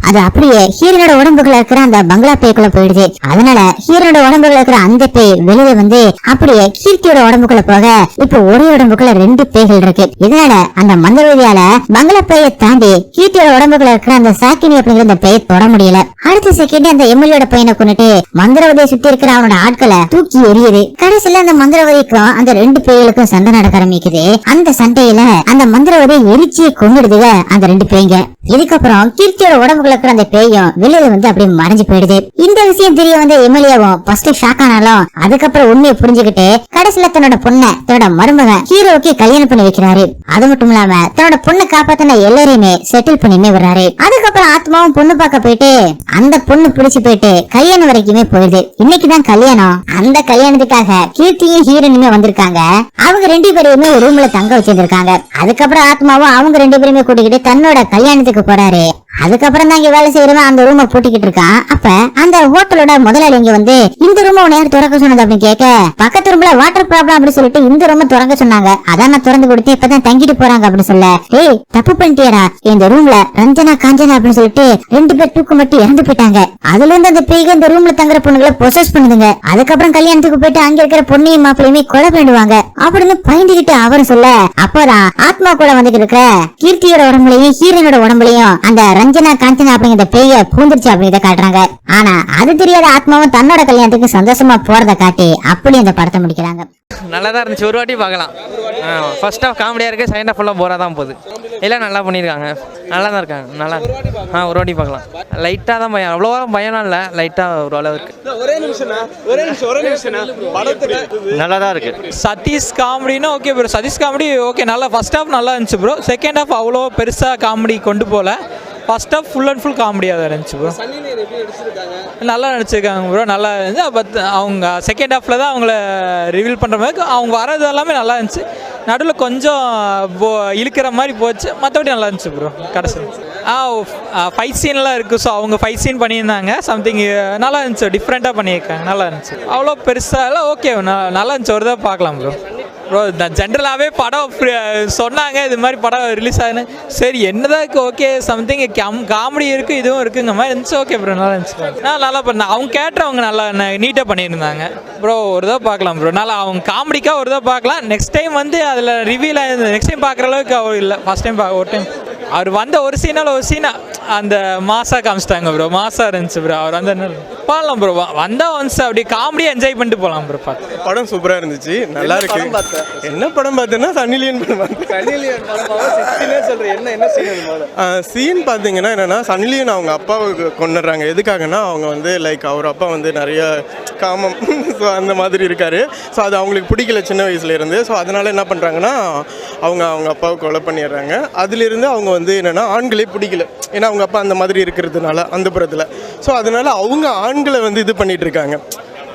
அது அப்படியே ஹீரோனோட உடம்புக்குள்ள இருக்கிற அந்த பங்களா பேய்க்குள்ள போயிடுது. அதனால ஹீரோனோட உடம்புக்குள்ள இருக்கிற அந்த பேய் வெளியே வந்து அப்படியே கீர்த்தியோட உடம்புக்குள்ள போக இப்ப ஒரே உடம்புக்குள்ள 2 பேய்கள் இருக்கு. இதனால அந்த மந்திரவாதியால பங்களா பேயை தாண்டி கீர்த்தியோட உடம்புக்குள்ள இருக்கிற அந்த சாக்கினி அப்படிங்கிற அந்த பேயை தொட முடியல. அடுத்த செகண்ட் அந்த எம்எல்ஏட பையனை கொண்டுட்டு மந்திரவாதியை சுத்தி இருக்கிற அவனோட ஆட்களை தூக்கி எறியுது. கடைசியில அந்த மந்திரவாதிக்கும் அந்த 2 பேய்களுக்கும் சண்டை நடக்க ஆரம்பிக்குது. அந்த சண்டையில அந்த மந்திரவாதியை எரிச்சியை கொண்டுடுதுங்க அந்த 2 பேய்ங்க. இதுக்கப்புறம் கீர்த்தியோட உடம்புக்குள்ள இருக்கிற அந்த பேயும் வெளியில வந்து அப்படியே மறைஞ்சு போயிடுது. இந்த விஷயம் தெரிய வந்த எம்எல்ஏவும் ஃபர்ஸ்ட் ஷாக் ஆனாலும் அதுக்கப்புறம் உண்மையை புரிஞ்சுக்கிட்டு கடைசியில தன்னோட பொண்ணை தன்னோட மருமகன் ஹீரோவுக்கு கல்யாணம் பண்ணி வைக்கிறாரு. அது மட்டும் இல்லாம தன்னோட பொண்ணை காப்பாத்தின எல்லாரையுமே செட்டில் பண்ணிமே வர்றாரு. அதுக்கப்புறம் ஆத்மாவும் பொண்ணு பார்க்க போயிட்டு அந்த பொண்ணு பிடிச்சு போயிட்டு கல்யாணம் வரைக்குமே போயிடுது. இன்னைக்குதான் கல்யாணம். அந்த கல்யாணத்துக்காக கீர்த்தியும் ஹீரோனுமே வந்திருக்காங்க. அவங்க 2 பேரையுமே ஒரு ரூம்ல தங்க வச்சிருக்காங்க. அதுக்கப்புறம் ஆத்மாவும் அவங்க 2 பேருமே கூட்டிக்கிட்டு தன்னோட கல்யாணத்துக்கு போறாரு. அதுக்கப்புறம் தான் இங்க வேலை செய்யறவன் அந்த ரூமை பூட்டிக்கிட்டு இருக்கான். அப்ப அந்த ஹோட்டலோட முதலாளி இங்க வந்து இந்த ரூமை உன்னை திறக்க சொன்னது அப்படின்னு கேட்க பக்கத்து ரூம்ல வாட்டர் ப்ராப்ளம் அப்படின்னு சொல்லிட்டு இந்த ரூமை திறக்க சொன்னாங்க. அதான் நான் திறந்து கொடுத்து இப்பதான் தங்கிட்டு போறாங்க அப்படின்னு சொல்ல ஏய் தப்பு பண்ணிட்டியடா. இந்த ரூம்ல ரஞ்சனா காஞ்சனா அப்படின்னு சொல்லிட்டு 2 பேர் தூக்கு மட்டும் இறந்து போயிட்டாங்க. அதுல இருந்து அந்த பேய்க இந்த ரூம்ல தங்குற பொண்ணுகளை பொசஸ் பண்ணுதுங்க. அதுக்கப்புறம் கல்யாணத்துக்கு போயிட்டு அங்க இருக்கிற பொண்ணையும் மாப்பிளையுமே கொலை பண்ணிடுவாங்க அப்படின்னு பயந்துகிட்டு அவரும் சொல்ல அப்பதான் ஆத்மா கூட வந்துட்டு இருக்கிற கீர்த்தியோட உடம்புலையும் ஹீரோனோட உடம்புலையும் அந்த ரஞ்சனா காஞ்சனா அப்படிங்கிற பேய பூந்துருச்சு அப்படிங்கறத காட்டுறாங்க. ஆனா அது தெரியாத ஆத்மாவும் தன்னோட கல்யாணத்துக்கு சந்தோஷமா போறத காட்டி அப்படி அந்த படத்தை முடிக்கிறாங்க. நல்லா தான் இருந்துச்சு. ஒரு வாட்டி பார்க்கலாம். ஃபர்ஸ்ட் ஆஃப் காமெடியாக இருக்குது. செகண்ட் ஆஃப் ஃபுல்லாக போராக தான் போகுது. எல்லாம் நல்லா பண்ணியிருக்காங்க. நல்லா தான் இருக்காங்க. நல்லா ஒரு வாட்டி பார்க்கலாம். லைட்டாக தான் பயம். அவ்வளோவா பயம்லாம் இல்லை. லைட்டாக ஒரு அளவு இருக்குது. நல்லா தான் இருக்குது. சதீஷ் காமெடினா okay bro. Sathish comedy okay. நல்லா ஃபர்ஸ்ட் ஆஃப் நல்லா இருந்துச்சு ப்ரோ. செகண்ட் ஆஃப் அவ்வளோ பெருசாக காமெடி கொண்டு போகல. First half full and full காமெடியாக தான் இருந்துச்சு ப்ரோ. நல்லா நடிச்சிருக்காங்க ப்ரோ. நல்லா இருந்துச்சு. பட் அவங்க செகண்ட் ஹாஃபில் தான் அவங்கள ரிவீல் பண்ணுற மாதிரி அவங்க வரது எல்லாமே நல்லா இருந்துச்சு. நடுவில் கொஞ்சம் இழுக்கிற மாதிரி போச்சு. மற்றபடி நல்லா இருந்துச்சு ப்ரோ. கடைசி ஃபைட் சீன்லாம் இருக்குது. ஸோ அவங்க ஃபைட் சீன் பண்ணியிருந்தாங்க. சம்திங் நல்லா இருந்துச்சு. டிஃப்ரெண்ட்டாக பண்ணியிருக்காங்க. நல்லா இருந்துச்சு. அவ்வளோ பெருசாக இல்லை. ஓகே நல்லா இருந்துச்சு. ஒரு தான் பார்க்கலாம் ப்ரோ. ப்ரோ ஜென்ரலாகவே படம் சொன்னாங்க இது மாதிரி படம் ரிலீஸ் ஆகுன்னு. சரி என்னதான் ஓகே சம்திங் காமெடி இருக்குது இதுவும் இருக்குங்க மாதிரி இருந்துச்சு. ஓகே ப்ரோ நல்லா இருந்துச்சு. நல்லா பண்ண அவங்க கேட்டவங்க நல்லா நீட்டாக பண்ணியிருந்தாங்க ப்ரோ. ஒரு தான் பார்க்கலாம் ப்ரோ. நல்லா அவங்க காமெடிக்காக ஒரு தான் பார்க்கலாம். நெக்ஸ்ட் டைம் வந்து அதில் ரிவீல் ஆகிருந்தது. நெக்ஸ்ட் டைம் பார்க்குற அளவுக்கு அவர் இல்லை. ஃபஸ்ட் டைம் ஒரு டைம் அவர் வந்த ஒரு சீனா அந்த மாசாக காமிச்சிட்டாங்க ப்ரோ. மாசாக இருந்துச்சு ப்ரோ. அவர் வந்து பாடலாம் ப்ரோ. வந்தால் ஒன்ஸ் அப்படி காமெடியாக என்ஜாய் பண்ணிட்டு போகலாம் ப்ரோ. பார்த்து படம் சூப்பராக இருந்துச்சு. நல்லா இருக்கு. என்ன படம் பார்த்தேன்னா சன்னிலியன் படம். சீன் பார்த்தீங்கன்னா என்னன்னா சன்னிலியன் அவங்க அப்பாவுக்கு கொண்டுறாங்க. எதுக்காகனா அவங்க வந்து லைக் அவர் அப்பா வந்து நிறைய காமம் ஸோ அந்த மாதிரி இருக்காரு. ஸோ அது அவங்களுக்கு பிடிக்கல சின்ன வயசுல இருந்து. ஸோ அதனால என்ன பண்ணுறாங்கன்னா அவங்க அப்பாவை கொலை பண்ணிடுறாங்க. அதுலேருந்து அவங்க வந்து என்னென்னா ஆண்களே பிடிக்கல. ஏன்னா அவங்க அப்பா அந்த மாதிரி இருக்கிறதுனால அந்த புறத்தில். ஸோ அதனால அவங்க ஆண்களை வந்து இது பண்ணிட்டு இருக்காங்க.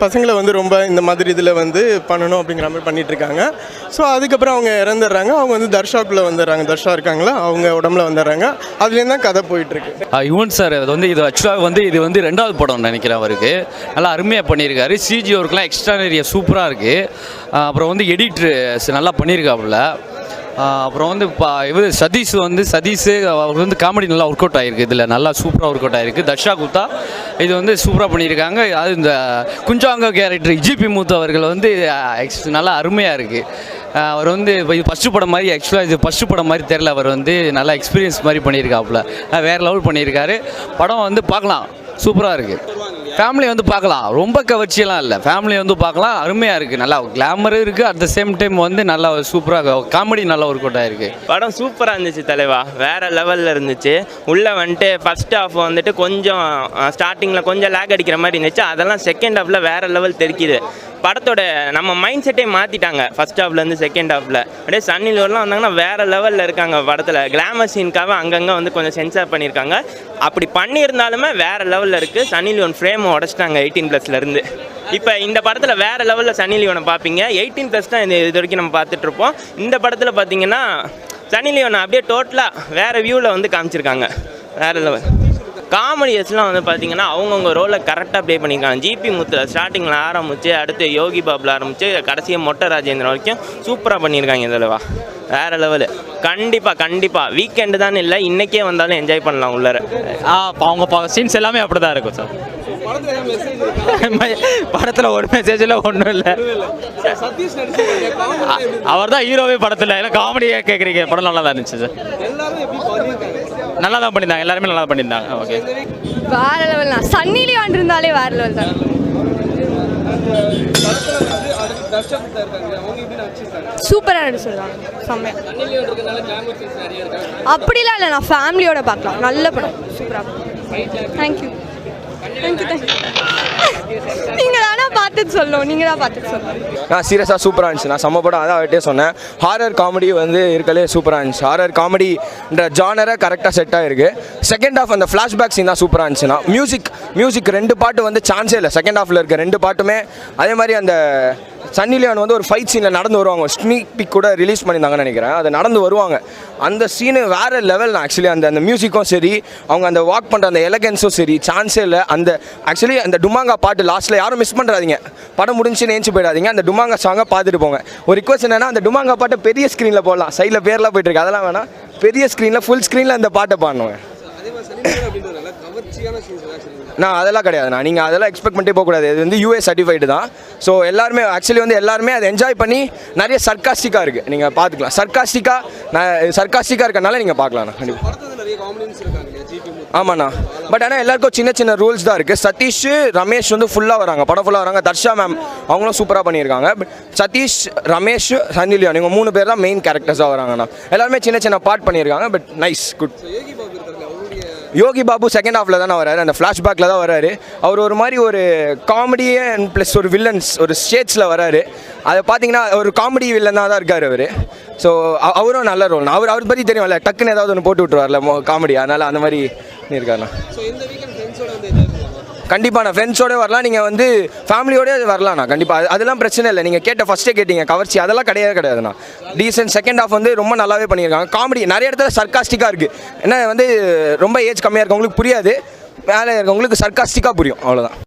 பசங்களை வந்து ரொம்ப இந்த மாதிரி இதில் வந்து பண்ணணும் அப்படிங்கிற மாதிரி பண்ணிகிட்ருக்காங்க. ஸோ அதுக்கப்புறம் அவங்க இறந்துடுறாங்க. அவங்க வந்து தர்ஷாக்குள்ளே வந்துடுறாங்க. தர்ஷா இருக்காங்களா அவங்க உடம்புல வந்துடுறாங்க. அதுலேருந்து தான் கதை போயிட்டுருக்கு. யுவன் சார் அது வந்து இது ஆக்சுவலாக வந்து இது வந்து 2வது படம் நினைக்கிறேன். அவருக்கு நல்லா அருமையாக பண்ணியிருக்காரு. சிஜி ஒர்க்லாம் எக்ஸ்ட்ரானரியாக சூப்பராக இருக்குது. அப்புறம் வந்து எடிட்ரு நல்லா பண்ணியிருக்காப்புல. அப்புறம் வந்து இவர் சதீஷ் அவர் வந்து காமெடி நல்லா ஒர்க் அவுட் ஆகிருக்கு. இதில் நல்லா சூப்பராக ஒர்க் அவுட் ஆகிருக்கு. தர்ஷா குப்தா இது வந்து சூப்பராக பண்ணியிருக்காங்க. அது இந்த குஞ்சாங்க கேரக்டர் இஜிபி மூத்த அவர்கள் வந்து நல்லா அருமையாக இருக்குது. அவர் வந்து இது ஃபஸ்ட்டு படம் மாதிரி ஆக்சுவலாக இது ஃபஸ்ட்டு படம் மாதிரி தெரில. அவர் வந்து நல்லா எக்ஸ்பீரியன்ஸ் மாதிரி பண்ணியிருக்காப்புல. வேறு லெவல் பண்ணியிருக்காரு. படம் வந்து பார்க்கலாம். சூப்பராக இருக்குது. ஃபேமிலி வந்து பார்க்கலாம், ரொம்ப கவர்ச்சியெல்லாம் இல்லை, ஃபேமிலி வந்து பார்க்கலாம், அருமையாக இருக்குது, நல்லா கிளாமரும் இருக்குது, அட் த சேம் டைம் வந்து நல்லா சூப்பராக காமெடி நல்லா ஒர்க் அவுட் ஆகிருக்கு. படம் சூப்பராக இருந்துச்சு தலைவா, வேறு லெவலில் இருந்துச்சு. உள்ளே வந்துட்டு ஃபஸ்ட் ஹாஃப் வந்துட்டு கொஞ்சம் ஸ்டார்டிங்கில் கொஞ்சம் லேக் அடிக்கிற மாதிரி இருந்துச்சு, அதெல்லாம் செகண்ட் ஹாஃபில் வேறு லெவல் தெரிக்குது. படத்தோட நம்ம மைண்ட் செட்டே மாற்றிட்டாங்க ஃபஸ்ட் ஹாஃப்லேருந்து செகண்ட் ஹாஃபில். அப்படியே சன்னி லியோன்லாம் வந்தாங்கன்னா வேறு லெவலில் இருக்காங்க படத்தில். கிளாமர் சீனுக்காக அங்கங்கே வந்து கொஞ்சம் சென்சார் பண்ணியிருக்காங்க. அப்படி பண்ணியிருந்தாலுமே வேறு லெவலில் இருக்குது. சன்னி லியோன் ஃப்ரேமை உடச்சிட்டாங்க 18+இருந்து. இப்போ இந்த படத்தில் வேறு லெவலில் சன்னி லியோனை பார்ப்பீங்க. 18+ தான் இது வரைக்கும் நம்ம பார்த்துட்ருப்போம். இந்த படத்தில் பார்த்தீங்கன்னா சன்னி லியோனை அப்படியே டோட்டலாக வேறு வியூவில் வந்து காமிச்சிருக்காங்க, வேறு லெவல். காமெடியஸ்லாம் வந்து பார்த்தீங்கன்னா அவங்கவுங்க ரோலை கரெக்டாக ப்ளே பண்ணியிருக்காங்க. ஜிபி முத்துல ஸ்டார்டிங்கில் ஆரம்பித்து, அடுத்து யோகி பாபில் ஆரம்பித்து, கடைசியாக மொட்டை ராஜேந்திரன் வரைக்கும் சூப்பராக பண்ணியிருக்காங்க. இதில்வா வேறு லெவலு. கண்டிப்பாக வீக்கெண்டு தான் இல்லை, இன்றைக்கே வந்தாலும் என்ஜாய் பண்ணலாம் உள்ளார. அவங்க சீன்ஸ் எல்லாமே அப்படி தான் இருக்கும் சார். படத்தில் ஒரு மெசேஜில் ஒன்றும் இல்லை. அவர் தான் ஹீரோவே படத்தில். எல்லாம் காமெடியாக கேட்குறீங்க, படம் நல்லா தான் இருந்துச்சு சார். நல்லா தான் பண்ணியிருந்தாங்க, எல்லாருமே நல்லா தான் பண்ணியிருந்தாங்க. ஓகே, வேற லெவல் தான். சன்னி லியோன் இருந்தாலே வேற லெவல் தான். சூப்பராக நடிச்சிருக்காங்க, செம்மையா. அப்படிலாம் இல்லை, நான் ஃபேமிலியோட பார்க்கலாம். நல்ல படம், சூப்பராக. தேங்க்யூ. நீங்கள் தானே பார்த்துட்டு சொல்லணும், நீங்கள் தான் பார்த்துட்டு சொல்லணும். நான் சீரியஸாக சூப்பராக இருந்துச்சு. நான் செம்ம படம், அதான் அவர்கிட்டே சொன்னேன். ஹாரர் காமெடி வந்து இருக்கலே சூப்பராக இருந்துச்சு. ஹாரர் காமெடின்ற ஜானரை கரெக்டாக செட் ஆகிருக்கு. செகண்ட் ஹாஃப் அந்த ஃப்ளாஷ்பேக் சீன் தான் சூப்பராக இருந்துச்சுன்னா. மியூசிக் 2 பாட்டு வந்து சான்ஸே இல்லை. செகண்ட் ஹாஃபில் இருக்க 2 பாட்டுமே அதே மாதிரி. அந்த சன்னி லியோன் வந்து ஒரு ஃபைட் சீனில் நடந்து வருவாங்க, ஸ்னீக் பிக் கூட ரிலீஸ் பண்ணியிருந்தாங்கன்னு நினைக்கிறேன். அது நடந்து வருவாங்க, அந்த சீனு வேறு லெவல். ஆக்சுவலி அந்த மியூசிக்கும் சரி, அவங்க அந்த வாக் பண்ணுற அந்த எலகன்ஸும் சரி, சான்ஸே இல்லை. அந்த ஆக்சுவலி அந்த டுமாங்கா பாட்டு லாஸ்ட்டில் யாரும் மிஸ் பண்ணுறாதீங்க, படம் முடிஞ்சு நேஞ்சு போயிடாதீங்க. அந்த டுமாங்கா சாங்கை பார்த்துட்டு போங்க. ஒரு ரிக்வஸ்ட் என்னன்னா, அந்த டுமாங்கா பாட்டை பெரிய ஸ்க்ரீனில் போடலாம், சைடில் பேர்லாம் போயிட்டுருக்கு, அதெல்லாம் வேணாம். பெரிய ஸ்க்ரீனில் ஃபுல் ஸ்க்ரீனில் அந்த பாட்டை பாடணும். நான் அதெல்லாம் கிடையாது. நீங்கள் அதெல்லாம் எக்ஸ்பெக்ட் பண்ணிட்டே போகக்கூடாது. இது வந்து யூஏ சர்டிஃபைடு தான். ஸோ எல்லாருமே ஆக்சுவலி வந்து எல்லாருமே அதை என்ஜாய் பண்ணி நிறைய சர்க்காஸ்டிக்காக இருக்குது, நீங்கள் பார்த்துக்கலாம். சர்க்காஸ்டிக்காக இருக்கனால நீங்கள் பார்க்கலாம். கண்டிப்பாக ஆமாண்ணா. பட் ஆனால் எல்லாருக்கும் சின்ன ரூல்ஸ் தான் இருக்குது. சதீஷ் ரமேஷ் வந்து ஃபுல்லாக வராங்க, படம் ஃபுல்லாக வராங்க. தர்ஷா மேம் அவங்களும் சூப்பராக பண்ணியிருக்காங்க. பட் சதீஷ், ரமேஷ், சன்னி லியோன் இவங்க 3 பேர் தான் மெயின் கேரக்டர்ஸாக வராங்கண்ணா. எல்லாருமே சின்ன பார்ட் பண்ணியிருக்காங்க. But nice, good. Yogi Babu second ஹாஃபில் தானே வராரு, அந்த ஃப்ளாஷ்பேக்கில் தான் வராரு. அவர் ஒரு மாதிரி ஒரு காமெடி அண்ட் ப்ளஸ் ஒரு வில்லன்ஸ் ஒரு ஷேட்ஸில் வராரு. அதை பார்த்தீங்கன்னா ஒரு காமெடி வில்லனாக தான் இருக்கார் அவர். ஸோ அவரும் நல்ல ரோல். அவர் பற்றி தெரியும்ல, டக்குன்னு ஏதாவது ஒன்று போட்டு விட்டுருவார்ல காமெடி, அதனால் அந்த மாதிரி இருக்காருண்ணா. கண்டிப்பாக நான் ஃப்ரெண்ட்ஸோட வரலாம், நீங்கள் வந்து ஃபேமிலியோடய வரலாம்ண்ணா. கண்டிப்பாக அதெல்லாம் பிரச்சனை இல்லை. நீங்கள் ஃபஸ்ட்டே கேட்டீங்க கவர்ச்சி, அதெல்லாம் கிடையாதுண்ணா. டீசென்ட். செகண்ட் ஹாஃப் வந்து ரொம்ப நல்லாவே பண்ணியிருக்காங்க. காமெடி நிறைய இடத்துல சர்க்காஸ்டிக்காக இருக்குது. ஏன்னா வந்து ரொம்ப ஏஜ் கம்மியாக இருக்கவங்களுக்கு புரியாது, மேலே இருக்கவங்களுக்கு சர்க்காஸ்டிக்காக புரியும், அவ்வளோதான்.